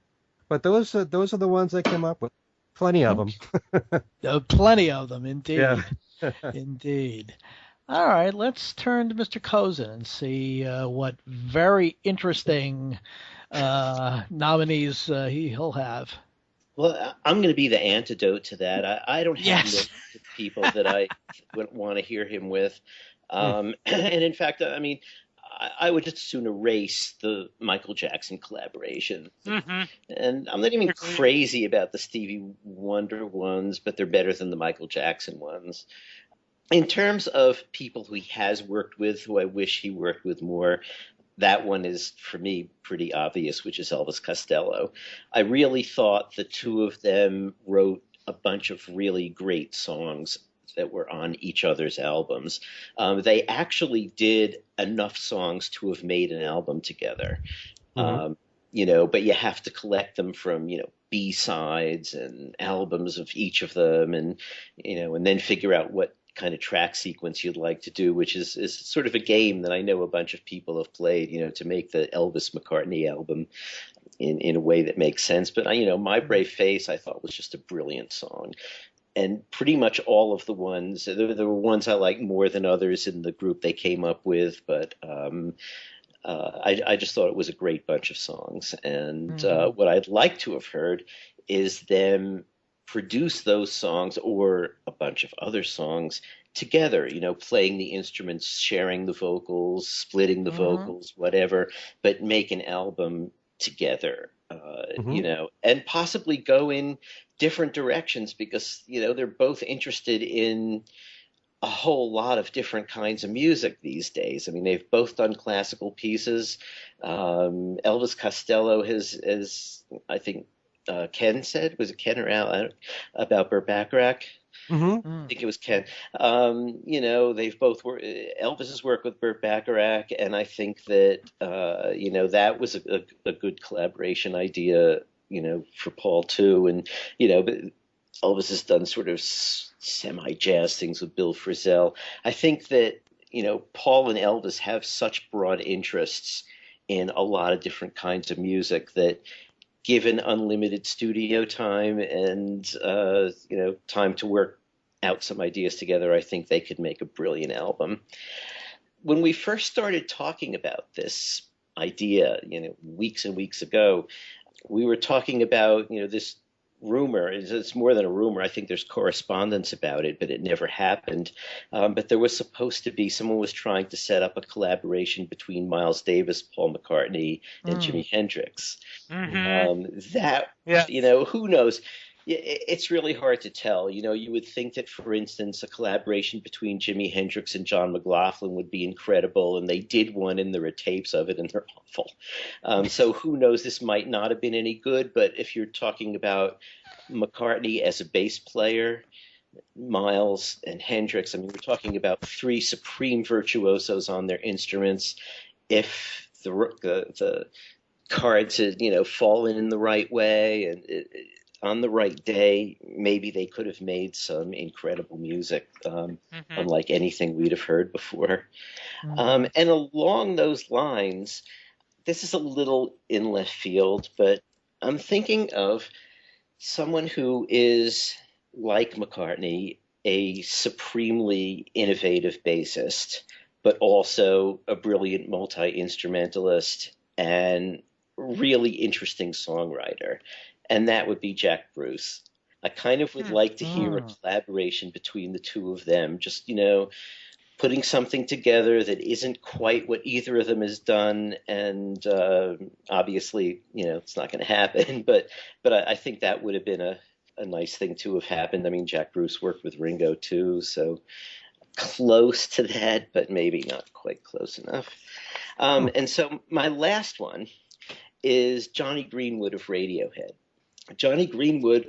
But those are the ones I came up with. Plenty of them. Plenty of them, indeed. Yeah. Indeed. All right, let's turn to Mr. Kozin and see what very interesting nominees he'll have. Well, I'm going to be the antidote to that. I don't have no people that I would want to hear him with. And in fact, I mean, I would just soon erase the Michael Jackson collaboration. And I'm not even crazy about the Stevie Wonder ones, but they're better than the Michael Jackson ones. In terms of people who he has worked with, who I wish he worked with more, that one is, for me, pretty obvious, which is Elvis Costello. I really thought the two of them wrote a bunch of really great songs that were on each other's albums. They actually did enough songs to have made an album together. But you have to collect them from, B-sides and albums of each of them, and then figure out what kind of track sequence you'd like to do, which is sort of a game that I know a bunch of people have played, to make the Elvis McCartney album in a way that makes sense. But My Brave Face, I thought, was just a brilliant song. And pretty much all of the ones, there were ones I liked more than others in the group they came up with, but I just thought it was a great bunch of songs. And what I'd like to have heard is them produce those songs or a bunch of other songs together, playing the instruments, sharing the vocals, splitting the vocals, whatever, but make an album together, and possibly go in different directions because, they're both interested in a whole lot of different kinds of music these days. I mean, they've both done classical pieces. Elvis Costello has I think Ken said, was it Ken or Al, about Burt Bacharach? I think it was Ken. They've both worked. Elvis has worked with Burt Bacharach, and I think that that was a good collaboration idea, for Paul too. And but Elvis has done sort of semi-jazz things with Bill Frisell. I think that Paul and Elvis have such broad interests in a lot of different kinds of music that, given unlimited studio time and time to work out some ideas together, I think they could make a brilliant album. When we first started talking about this idea, weeks and weeks ago, we were talking about this rumor. It's more than a rumor. I think there's correspondence about it, but it never happened. But there was supposed to be, someone was trying to set up a collaboration between Miles Davis, Paul McCartney, and Jimi Hendrix. Who knows? It's really hard to tell. You would think that, for instance, a collaboration between Jimi Hendrix and John McLaughlin would be incredible, and they did one, and there are tapes of it, and they're awful. So who knows? This might not have been any good, but if you're talking about McCartney as a bass player, Miles and Hendrix, I mean, we're talking about three supreme virtuosos on their instruments. If the cards had, fallen in the right way and on the right day, maybe they could have made some incredible music, unlike anything we'd have heard before. And along those lines, this is a little in left field, but I'm thinking of someone who is, like McCartney, a supremely innovative bassist, but also a brilliant multi-instrumentalist and really interesting songwriter. And that would be Jack Bruce. I kind of would like to hear a collaboration between the two of them, just, putting something together that isn't quite what either of them has done. And obviously, it's not going to happen. But I think that would have been a nice thing to have happened. I mean, Jack Bruce worked with Ringo too, so close to that, but maybe not quite close enough. And so my last one is Johnny Greenwood of Radiohead. Johnny Greenwood,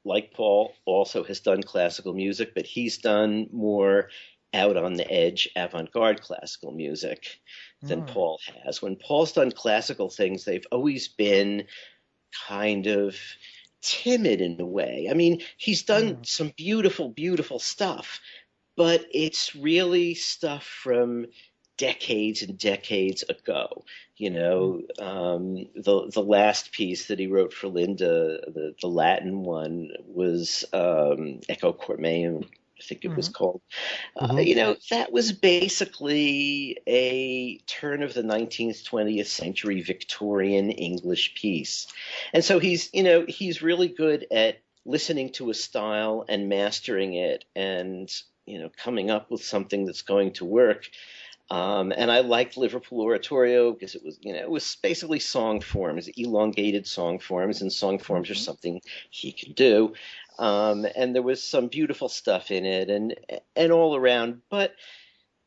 like Paul, also has done classical music, but he's done more out on the edge avant-garde classical music than Paul has. When Paul's done classical things, they've always been kind of timid in a way. I mean, he's done some beautiful, beautiful stuff, but it's really stuff from decades and decades ago. The last piece that he wrote for Linda, the Latin one, was Echo Cormeum, I think it was called. That was basically a turn of the 19th, 20th century Victorian English piece. And so he's really good at listening to a style and mastering it and, coming up with something that's going to work. And I liked Liverpool Oratorio because it was basically song forms, elongated song forms, and song forms are something he can do. And there was some beautiful stuff in it and all around. But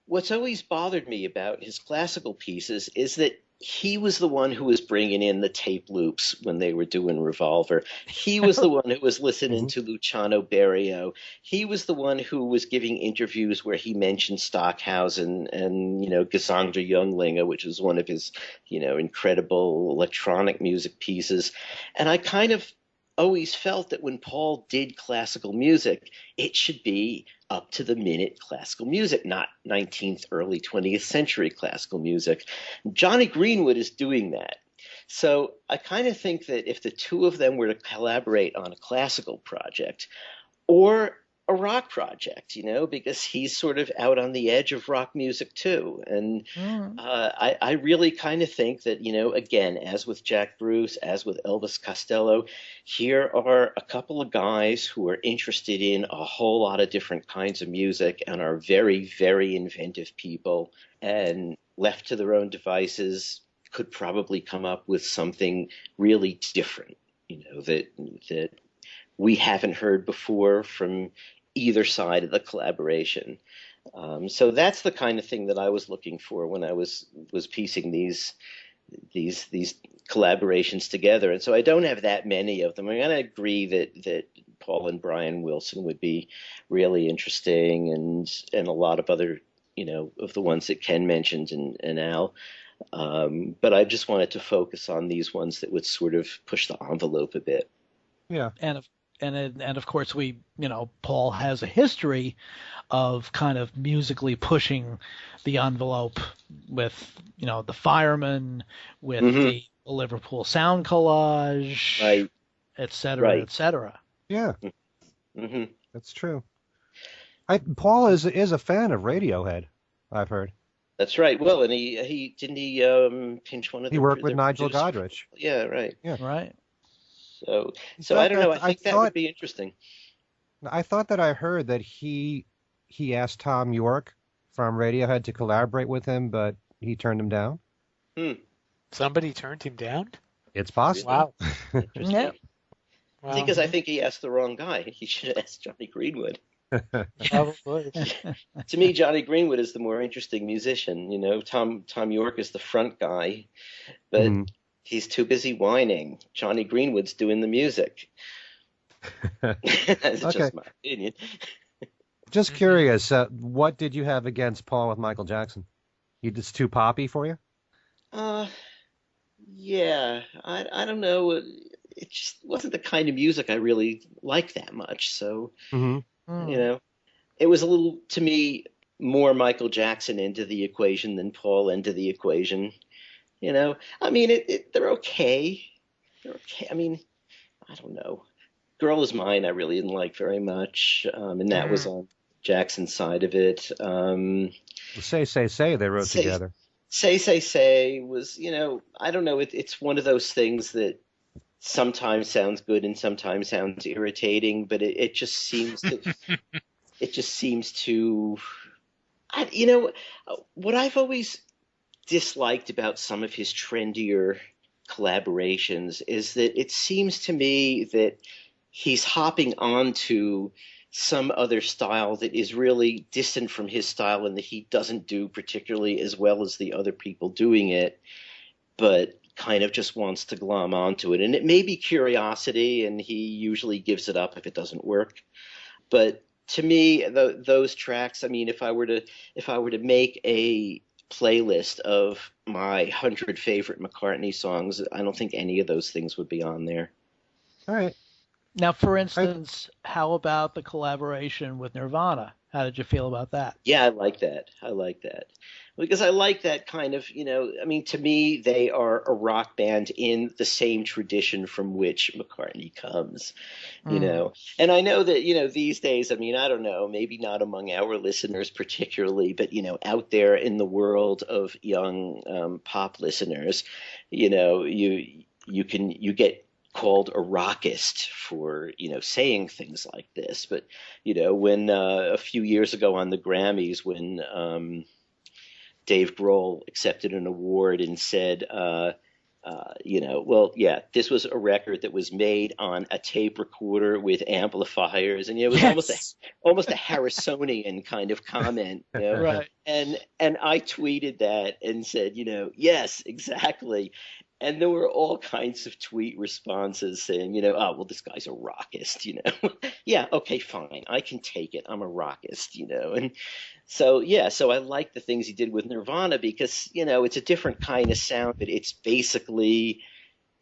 what's always bothered me about his classical pieces is that he was the one who was bringing in the tape loops when they were doing Revolver. He was the one who was listening to Luciano Berio. He was the one who was giving interviews where he mentioned Stockhausen and, Gesangter Junglinge, which is one of his, incredible electronic music pieces. And I kind of always felt that when Paul did classical music, it should be up to the minute classical music, not 19th, early 20th century classical music. Johnny Greenwood is doing that. So I kind of think that if the two of them were to collaborate on a classical project or a rock project, because he's sort of out on the edge of rock music too. And I really kind of think that, again, as with Jack Bruce, as with Elvis Costello, here are a couple of guys who are interested in a whole lot of different kinds of music and are very, very inventive people, and left to their own devices could probably come up with something really different, that we haven't heard before from either side of the collaboration. So that's the kind of thing that I was looking for when I was piecing these collaborations together. And so I don't have that many of them. I'm going to agree that Paul and Brian Wilson would be really interesting, and a lot of other, of the ones that Ken mentioned and Al. But I just wanted to focus on these ones that would sort of push the envelope a bit. Yeah. And of course Paul has a history of kind of musically pushing the envelope with, the Fireman, with the Liverpool Sound Collage, right, et cetera, et cetera. Yeah, that's true. Paul is a fan of Radiohead, I've heard. That's right. Well, and he pinch one of the. He worked with Nigel Godrich. Yeah, right. Yeah, right. So I don't know. I think that would be interesting. I thought that I heard that he asked Tom York from Radiohead to collaborate with him, but he turned him down. Somebody turned him down? It's possible. Wow. Yeah. Wow. Because I think he asked the wrong guy. He should have asked Johnny Greenwood. Probably. To me, Johnny Greenwood is the more interesting musician. Tom York is the front guy, but he's too busy whining. Johnny Greenwood's doing the music. That's just my opinion. Just curious, what did you have against Paul with Michael Jackson? It's too poppy for you? Yeah. I don't know. It just wasn't the kind of music I really liked that much. So, it was a little, to me, more Michael Jackson into the equation than Paul into the equation. I mean, they're okay. They're okay. I mean, I don't know. Girl Is Mine I really didn't like very much, and that was on Jackson's side of it. Say they wrote together. Say was, I don't know. It's one of those things that sometimes sounds good and sometimes sounds irritating, but it just seems to what I've always disliked about some of his trendier collaborations is that it seems to me that he's hopping onto some other style that is really distant from his style and that he doesn't do particularly as well as the other people doing it, but kind of just wants to glom onto it. And it may be curiosity, and he usually gives it up if it doesn't work. But to me, those tracks, I mean, if I were to make a playlist of my 100 favorite McCartney songs, I don't think any of those things would be on there. All right. Now, for instance, how about the collaboration with Nirvana? How did you feel about that? Yeah, I like that. Because I like that kind of, I mean, to me, they are a rock band in the same tradition from which McCartney comes, And I know that, these days, I mean, I don't know, maybe not among our listeners particularly, but, out there in the world of young pop listeners, you get called a rockist for, saying things like this. But, when a few years ago on the Grammys, when Dave Grohl accepted an award and said, This was a record that was made on a tape recorder with amplifiers, and it was almost a Harrisonian kind of comment, Right. And I tweeted that and said, yes, exactly. And there were all kinds of tweet responses saying, oh, well, this guy's a rockist, Yeah, okay, fine. I can take it. I'm a rockist, And so I like the things he did with Nirvana because, it's a different kind of sound, but it's basically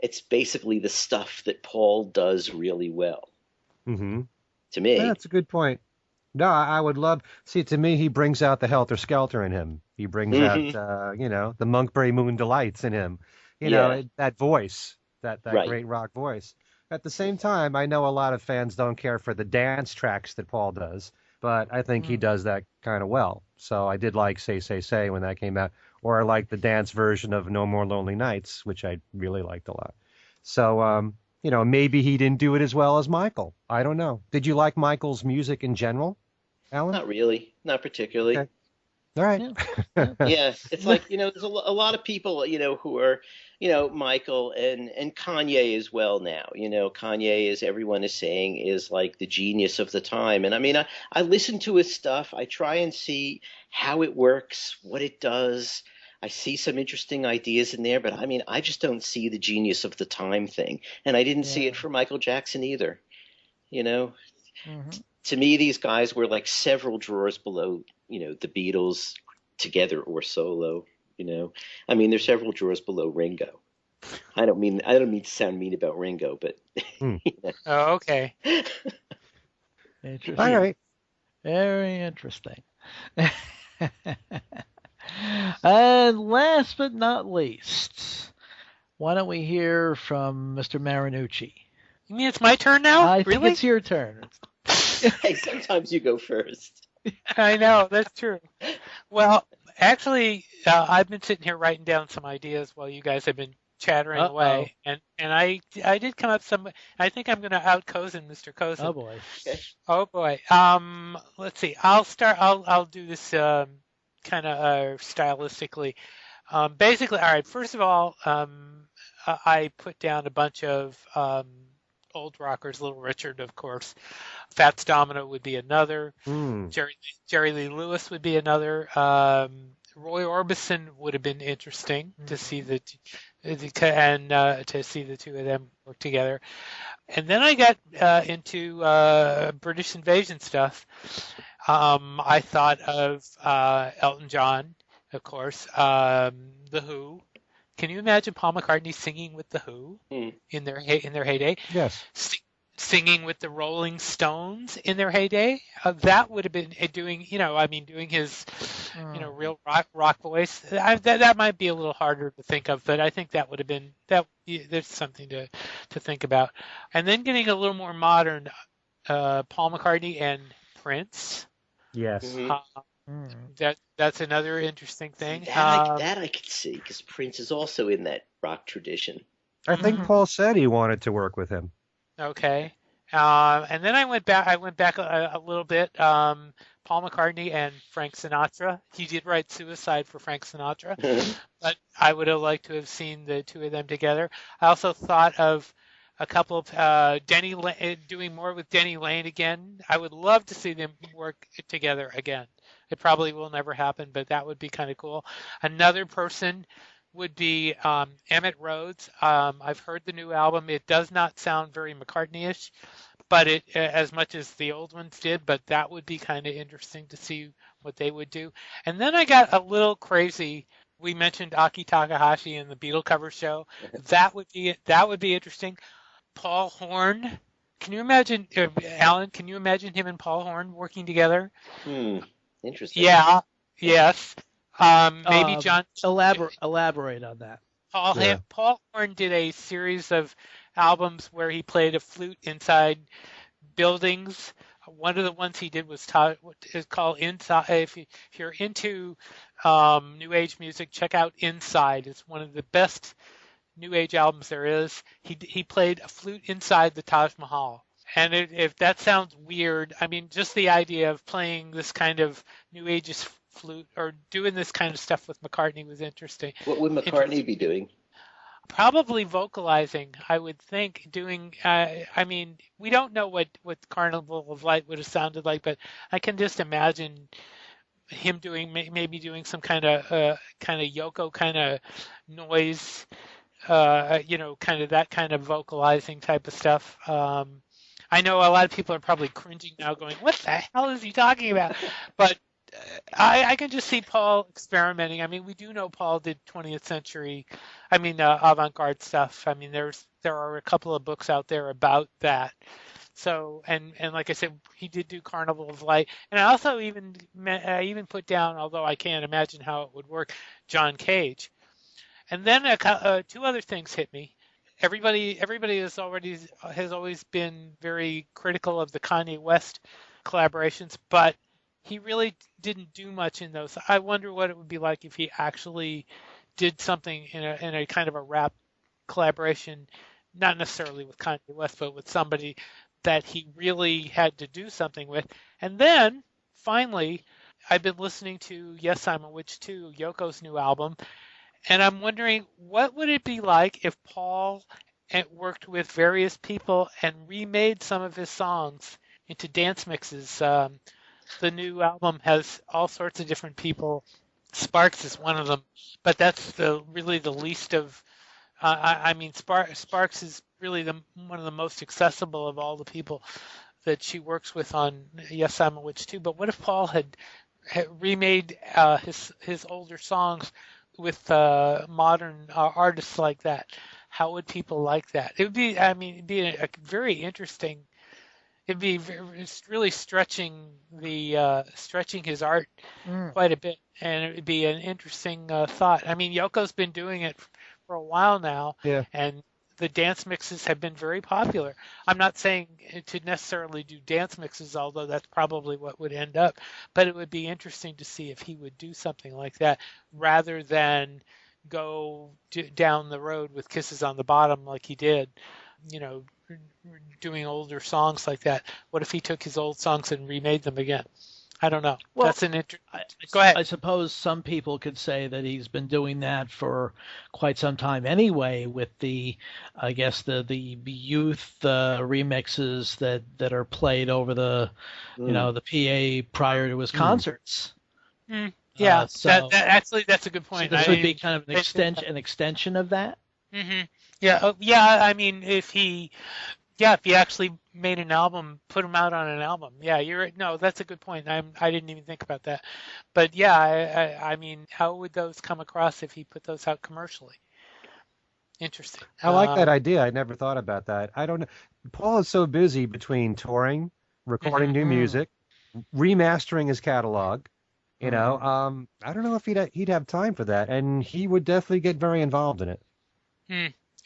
the stuff that Paul does really well. Mm-hmm. To me. That's a good point. No, I would love. See, to me, he brings out the helter skelter in him. He brings out, the Monkberry Moon delights in him. That voice, that Right. great rock voice. At the same time, I know a lot of fans don't care for the dance tracks that Paul does, but I think he does that kind of well. So I did like Say, Say, Say when that came out, or I liked the dance version of No More Lonely Nights, which I really liked a lot. So, maybe he didn't do it as well as Michael. I don't know. Did you like Michael's music in general, Alan? Not really. Not particularly. Okay. All right. Yeah, it's like, there's a lot of people, who are, Michael and Kanye as well now. Kanye, as everyone is saying, is like the genius of the time. And I mean, I listen to his stuff. I try and see how it works, what it does. I see some interesting ideas in there, but I mean, I just don't see the genius of the time thing. And I didn't see it for Michael Jackson either. To me, these guys were like several drawers below, the Beatles together or solo. I mean, they're several drawers below Ringo. I don't mean to sound mean about Ringo, but. Oh, okay. Interesting. All right. Very interesting. And last but not least, why don't we hear from Mr. Marinucci? You mean it's my turn now? I really? think it's your turn. Hey, sometimes you go first. I know, that's true. Well, actually, I've been sitting here writing down some ideas while you guys have been chattering away, and I did come up some. I think I'm going to out-cozen Mr. Cozen. Oh boy. Okay. Oh boy. Let's see. I'll do this kind of stylistically. Basically, all right. First of all, I put down a bunch of old rockers. Little Richard, of course. Fats Domino would be another. Jerry Lee Lewis would be another. Roy Orbison would have been interesting to see to see the two of them work together. And then I got into British invasion stuff. I thought of Elton John, of course, The Who. Can you imagine Paul McCartney singing with The Who in their heyday? Yes. Singing with the Rolling Stones in their heyday? That would have been doing his, real rock voice. That might be a little harder to think of, but I think that would have been there's something to think about. And then getting a little more modern, Paul McCartney and Prince. Yes. That's another interesting thing. That I could see because Prince is also in that rock tradition. I think Paul said he wanted to work with him. Okay. And then I went back a little bit. Paul McCartney and Frank Sinatra. He did write Suicide for Frank Sinatra, but I would have liked to have seen the two of them together. I also thought of a couple of doing more with Denny Lane again. I would love to see them work together again. It probably will never happen, but that would be kind of cool. Another person would be Emmett Rhodes. I've heard the new album. It does not sound very McCartney-ish, but it as much as the old ones did. But that would be kind of interesting to see what they would do. And then I got a little crazy. We mentioned Aki Takahashi in the Beatle cover show. That would be interesting. Paul Horn. Can you imagine, Alan? Can you imagine him and Paul Horn working together? Interesting. Yeah. Yes. Maybe John. Elaborate on that. Paul Horn did a series of albums where he played a flute inside buildings. One of the ones he did was called Inside. If you're into New Age music, check out Inside. It's one of the best New Age albums there is. He played a flute inside the Taj Mahal. And if that sounds weird, I mean, just the idea of playing this kind of New Age flute or doing this kind of stuff with McCartney was interesting. What would McCartney be doing? Probably vocalizing, I would think, doing, I mean, we don't know what Carnival of Light would have sounded like, but I can just imagine him doing, maybe doing some kind of Yoko kind of noise, kind of that kind of vocalizing type of stuff. I know a lot of people are probably cringing now going, what the hell is he talking about? But I can just see Paul experimenting. I mean, we do know Paul did 20th century, avant-garde stuff. I mean, there are a couple of books out there about that. So, and like I said, he did do Carnival of Light. And I also even put down, although I can't imagine how it would work, John Cage. And then two other things hit me. Everybody has always been very critical of the Kanye West collaborations, but he really didn't do much in those. I wonder what it would be like if he actually did something in a kind of a rap collaboration, not necessarily with Kanye West, but with somebody that he really had to do something with. And then finally, I've been listening to Yes, I'm a Witch Too, Yoko's new album, and I'm wondering what would it be like if Paul worked with various people and remade some of his songs into dance mixes. The new album has all sorts of different people. Sparks is one of them, but that's really the least of. Sparks is really one of the most accessible of all the people that she works with on Yes, I'm a Witch Too. But what if Paul had remade his older songs with modern artists like that? How would people like that? It would be. I mean, it'd be a very interesting. It'd be really stretching his art quite a bit, and it would be an interesting thought. I mean, Yoko's been doing it for a while now, and the dance mixes have been very popular. I'm not saying to necessarily do dance mixes, although that's probably what would end up, but it would be interesting to see if he would do something like that rather than go down the road with Kisses on the Bottom like he did, doing older songs like that. What if he took his old songs and remade them again? I don't know. Well, that's an Go ahead. I suppose some people could say that he's been doing that for quite some time anyway, with the youth remixes that are played over the the PA prior to his concerts. Yeah, that's a good point. So this would be kind of an extension of that. Mm-hmm. Yeah. I mean, if he actually made an album, put him out on an album. Yeah, you're right. No, that's a good point. I didn't even think about that. But yeah, I mean, how would those come across if he put those out commercially? Interesting. I like that idea. I never thought about that. I don't know. Paul is so busy between touring, recording new music, remastering his catalog. I don't know if he'd have time for that, and he would definitely get very involved in it.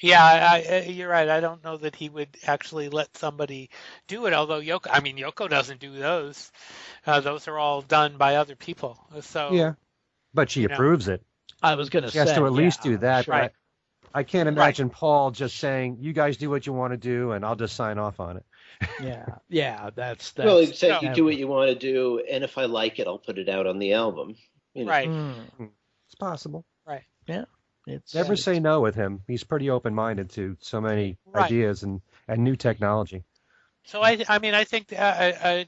Yeah, you're right. I don't know that he would actually let somebody do it, although Yoko doesn't do those. Those are all done by other people. So yeah, but she approves it. I was going to say she has to at least do that. Sure. But I can't imagine Paul just saying, "You guys do what you want to do, and I'll just sign off on it." Yeah, that's well, he'd say, you do what you want to do, and if I like it, I'll put it out on the album. Right. It's possible. Right. Yeah. Never say no with him. He's pretty open-minded to so many ideas and new technology. So I think that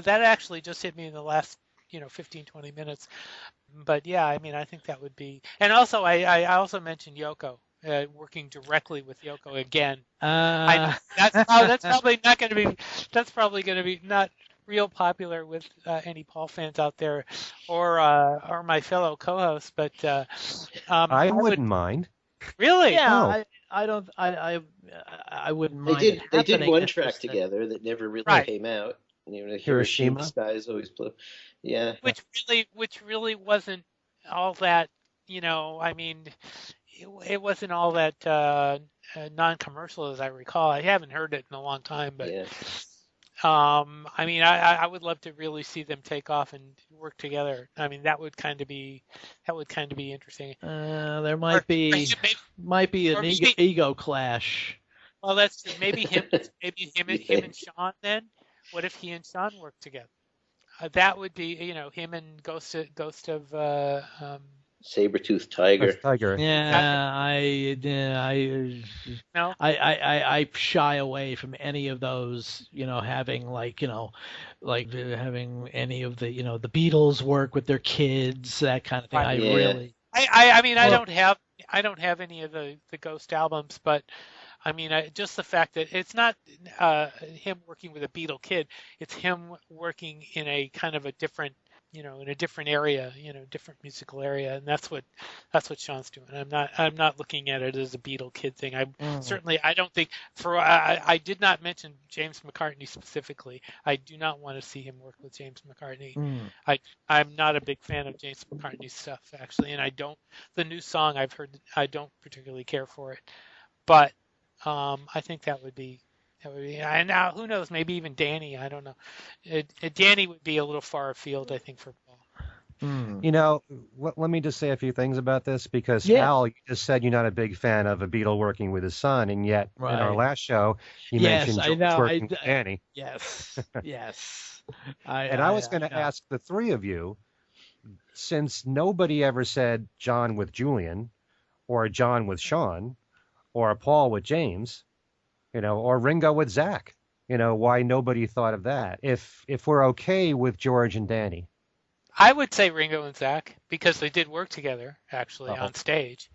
actually just hit me in the last 15, 20 minutes. But yeah, I mean, I think that would be. And also, I also mentioned Yoko. Working directly with Yoko again. That's probably not going to be. That's probably going to be not real popular with any Paul fans out there, or my fellow co-hosts. But I wouldn't mind. Really? Yeah, no. I don't. I wouldn't mind. They did one track together that never really came out. Hiroshima. The Sky is Always Blue. Yeah. Which really wasn't all that. I mean. It wasn't all that non-commercial as I recall. I haven't heard it in a long time, but I mean, I would love to really see them take off and work together. I mean, that would kind of be interesting. There might be an ego clash. Well, that's maybe him and Sean. Then what if he and Sean work together? That would be him and Ghost of Saber-toothed tiger. Tiger. Yeah, No. I shy away from any of those, having having any of the, the Beatles work with their kids, that kind of thing. I Yeah. really. I mean, I don't have any of the Ghost albums, but I mean, just the fact that it's not him working with a Beatle kid, it's him working in a kind of a different, in a different area, different musical area, and that's what Sean's doing. I'm not looking at it as a Beatle kid thing. I don't think I did not mention James McCartney specifically. I do not want to see him work with James McCartney. I'm not a big fan of James McCartney's stuff actually, and the new song I've heard, I don't particularly care for it, but I think that would be. And now, who knows? Maybe even Danny. I don't know. Danny would be a little far afield, I think, for Paul. Let me just say a few things about this, because Yeah. Al, you just said you're not a big fan of a Beatle working with his son, and yet in our Right. last show you Yes, mentioned I George know. working with Danny. Yes, yes. I was going to ask the three of you, since nobody ever said John with Julian, or John with Sean, or Paul with James, or Ringo with Zach, why nobody thought of that. If we're okay with George and Danny. I would say Ringo and Zach, because they did work together, actually, on stage.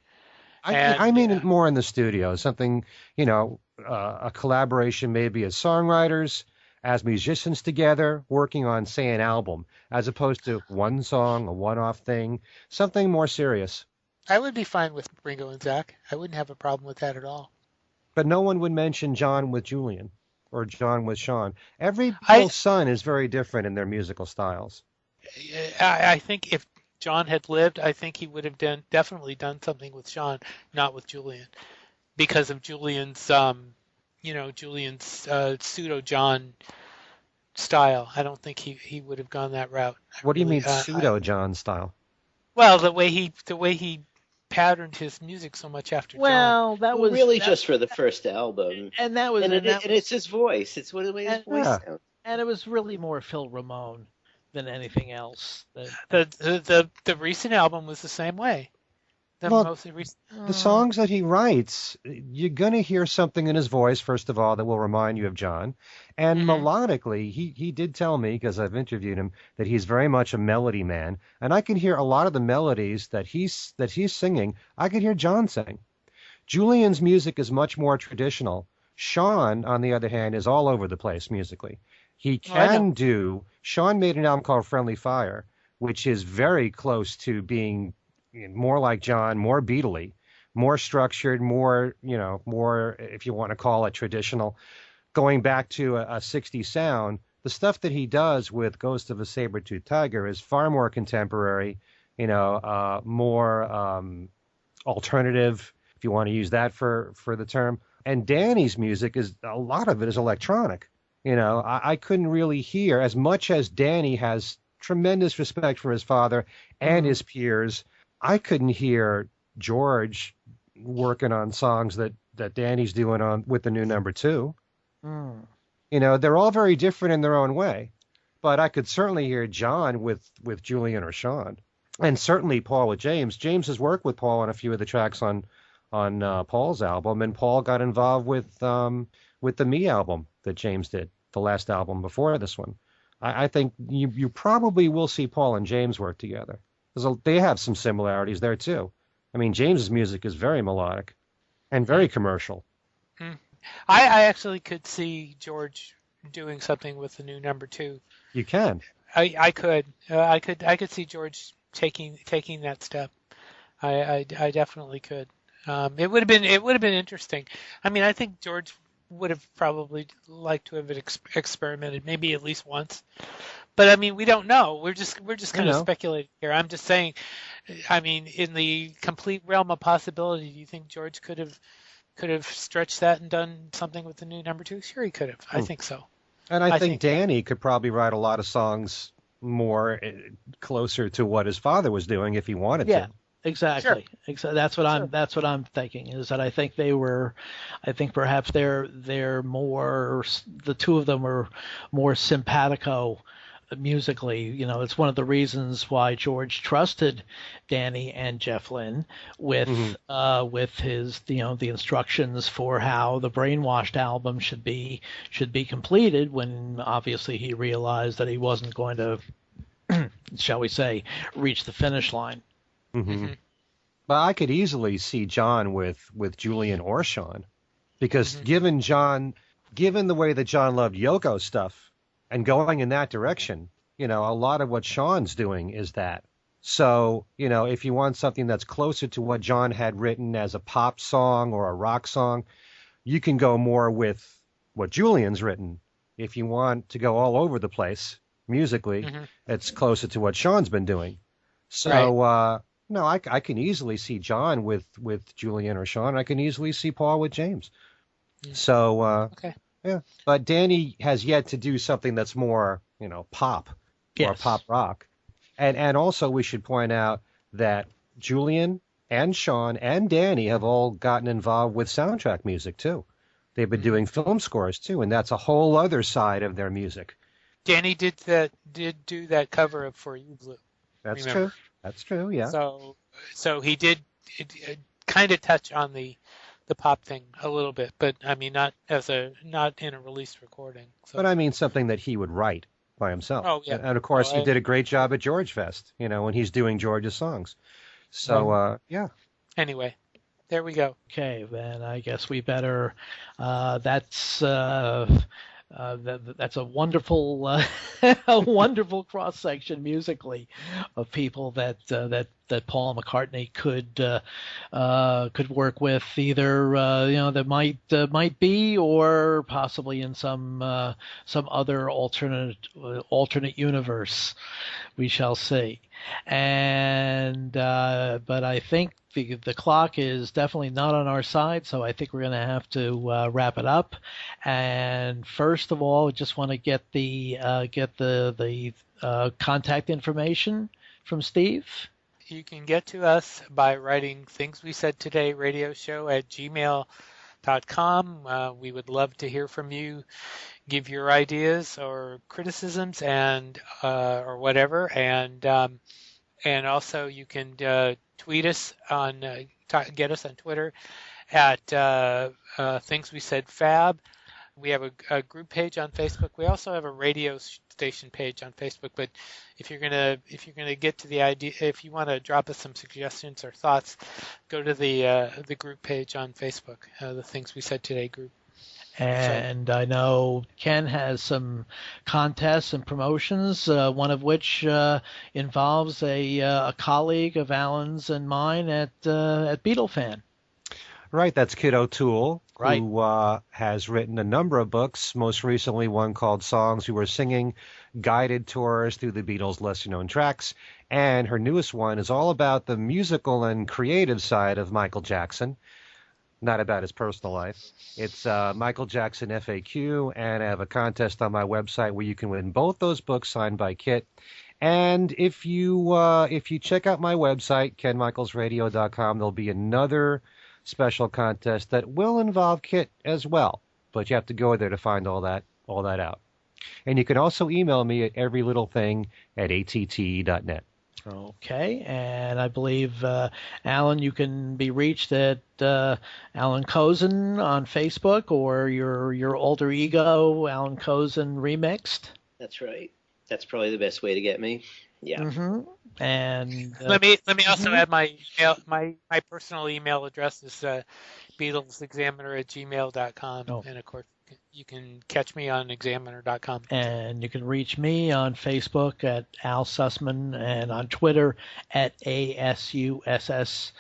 I mean it more in the studio, something, a collaboration maybe as songwriters, as musicians together, working on, say, an album, as opposed to one song, a one-off thing, something more serious. I would be fine with Ringo and Zach. I wouldn't have a problem with that at all. But no one would mention John with Julian or John with Sean. Every Beatles son is very different in their musical styles. I think if John had lived, I think he would have definitely done something with Sean, not with Julian, because of Julian's, pseudo John style. I don't think he would have gone that route. What do you mean pseudo John style? Well, the way he patterned his music so much after John. Well, that was really just for the first album, and that was, and and it's his voice. It's the way his voice sounds. And it was really more Phil Ramone than anything else. The recent album was the same way. The songs that he writes, you're going to hear something in his voice, first of all, that will remind you of John. And melodically, he did tell me, because I've interviewed him, that he's very much a melody man. And I can hear a lot of the melodies that he's singing, I can hear John sing. Julian's music is much more traditional. Sean, on the other hand, is all over the place musically. Sean made an album called Friendly Fire, which is very close to being more like John, more Beatle-y, more structured, more, if you want to call it traditional, going back to a 60s sound. The stuff that he does with Ghost of a Saber-Toothed Tiger is far more contemporary, more alternative, if you want to use that for the term. And Danny's music a lot of it is electronic. I couldn't really hear, as much as Danny has tremendous respect for his father and his peers, I couldn't hear George working on songs that Danny's doing with the new number 2. They're all very different in their own way, but I could certainly hear John with Julian or Sean, and certainly Paul with James. James has worked with Paul on a few of the tracks on Paul's album, and Paul got involved with the Me album that James did, the last album before this one. I think you probably will see Paul and James work together. They have some similarities there, too. I mean, James's music is very melodic and very commercial. I actually could see George doing something with the new number 2. You can. I could. I could see George taking that step. I definitely could. It would have been interesting. I mean, I think George would have probably liked to have experimented maybe at least once. But I mean, we don't know. We're just kind of speculating here. I'm just saying. I mean, in the complete realm of possibility, do you think George could have stretched that and done something with the new number 2? Sure, he could have. I think so. And I think Danny could probably write a lot of songs more closer to what his father was doing if he wanted to. Exactly. Sure. That's what I'm thinking, is that I think perhaps they're more, the two of them are more simpatico musically. You know, it's one of the reasons why George trusted Danny and Jeff Lynne with his, you know, the instructions for how the Brainwashed album should be completed, when obviously he realized that he wasn't going to, shall we say, reach the finish line. But I could easily see John with Julian or Sean, because given the way that John loved Yoko stuff and going in that direction, you know, a lot of what Sean's doing is that. So, you know, if you want something that's closer to what John had written as a pop song or a rock song, you can go more with what Julian's written. If you want to go all over the place musically, it's closer to what Sean's been doing. So, no, I can easily see John with Julian or Sean. I can easily see Paul with James. So, yeah. But Danny has yet to do something that's more, you know, pop or pop rock. And also we should point out that Julian and Sean and Danny have all gotten involved with soundtrack music, too. They've been doing film scores, too, and that's a whole other side of their music. Danny did do that cover of For You Blue. That's true. That's true, yeah. So he did kind of touch on the pop thing a little bit, but I mean not in a released recording. So. But I mean something that he would write by himself. Oh yeah. And of course he did a great job at George Fest, you know, when he's doing George's songs. So yeah. Anyway, there we go. Okay, then I guess we better. That's a wonderful, a wonderful cross section musically of people that Paul McCartney could work with, either you know, that might be, or possibly in some other alternate universe. We shall see. And but I think the clock is definitely not on our side, so I think we're going to have to wrap it up. And first of all, just want to get the contact information from Steve. You can get to us by writing thingswesaidtodayradioshow@gmail.com. We would love to hear from you. Give your ideas or criticisms and or whatever, and also you can tweet us on get us on Twitter at Things We Said Fab. We have a group page on Facebook. We also have a radio station page on Facebook. But if you're gonna get to the idea, if you want to drop us some suggestions or thoughts, go to the group page on Facebook, the Things We Said Today group. And I know Ken has some contests and promotions, one of which involves a colleague of Allan's and mine at Beatle Fan. Right, that's Kid O'Toole, right, who has written a number of books, most recently one called Songs We Were Singing, guided tours through the Beatles' lesser-known tracks, and her newest one is all about the musical and creative side of Michael Jackson, not about his personal life. It's Michael Jackson FAQ, and I have a contest on my website where you can win both those books signed by Kit. And if you check out my website, kenmichaelsradio.com, there'll be another special contest that will involve Kit as well. But you have to go there to find all that out. And you can also email me at everylittlething@att.net. Okay, and I believe, Allan, you can be reached at Allan Kozin on Facebook, or your alter ego, Allan Kozin Remixed. That's right. That's probably the best way to get me. Yeah. Mm-hmm. And let me also add my email. My personal email address is BeatlesExaminer@gmail.com, and of course you can catch me on Examiner.com. And you can reach me on Facebook at Al Sussman, and on Twitter at ASUSS49,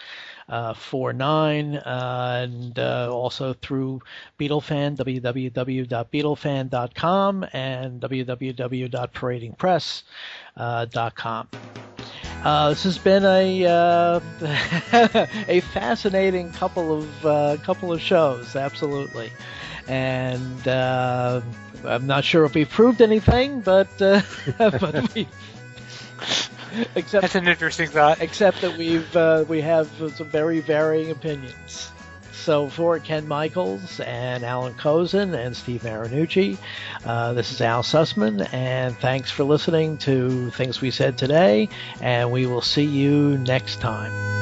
and also through Beatlefan, www.beatlefan.com, and www.paradingpress.com. This has been a fascinating couple of shows, absolutely. And I'm not sure if we've proved anything, but we. That's an interesting thought. Except that we have some very varying opinions. So for Ken Michaels and Alan Kozin and Steve Marinucci, this is Al Sussman, and thanks for listening to Things We Said Today, and we will see you next time.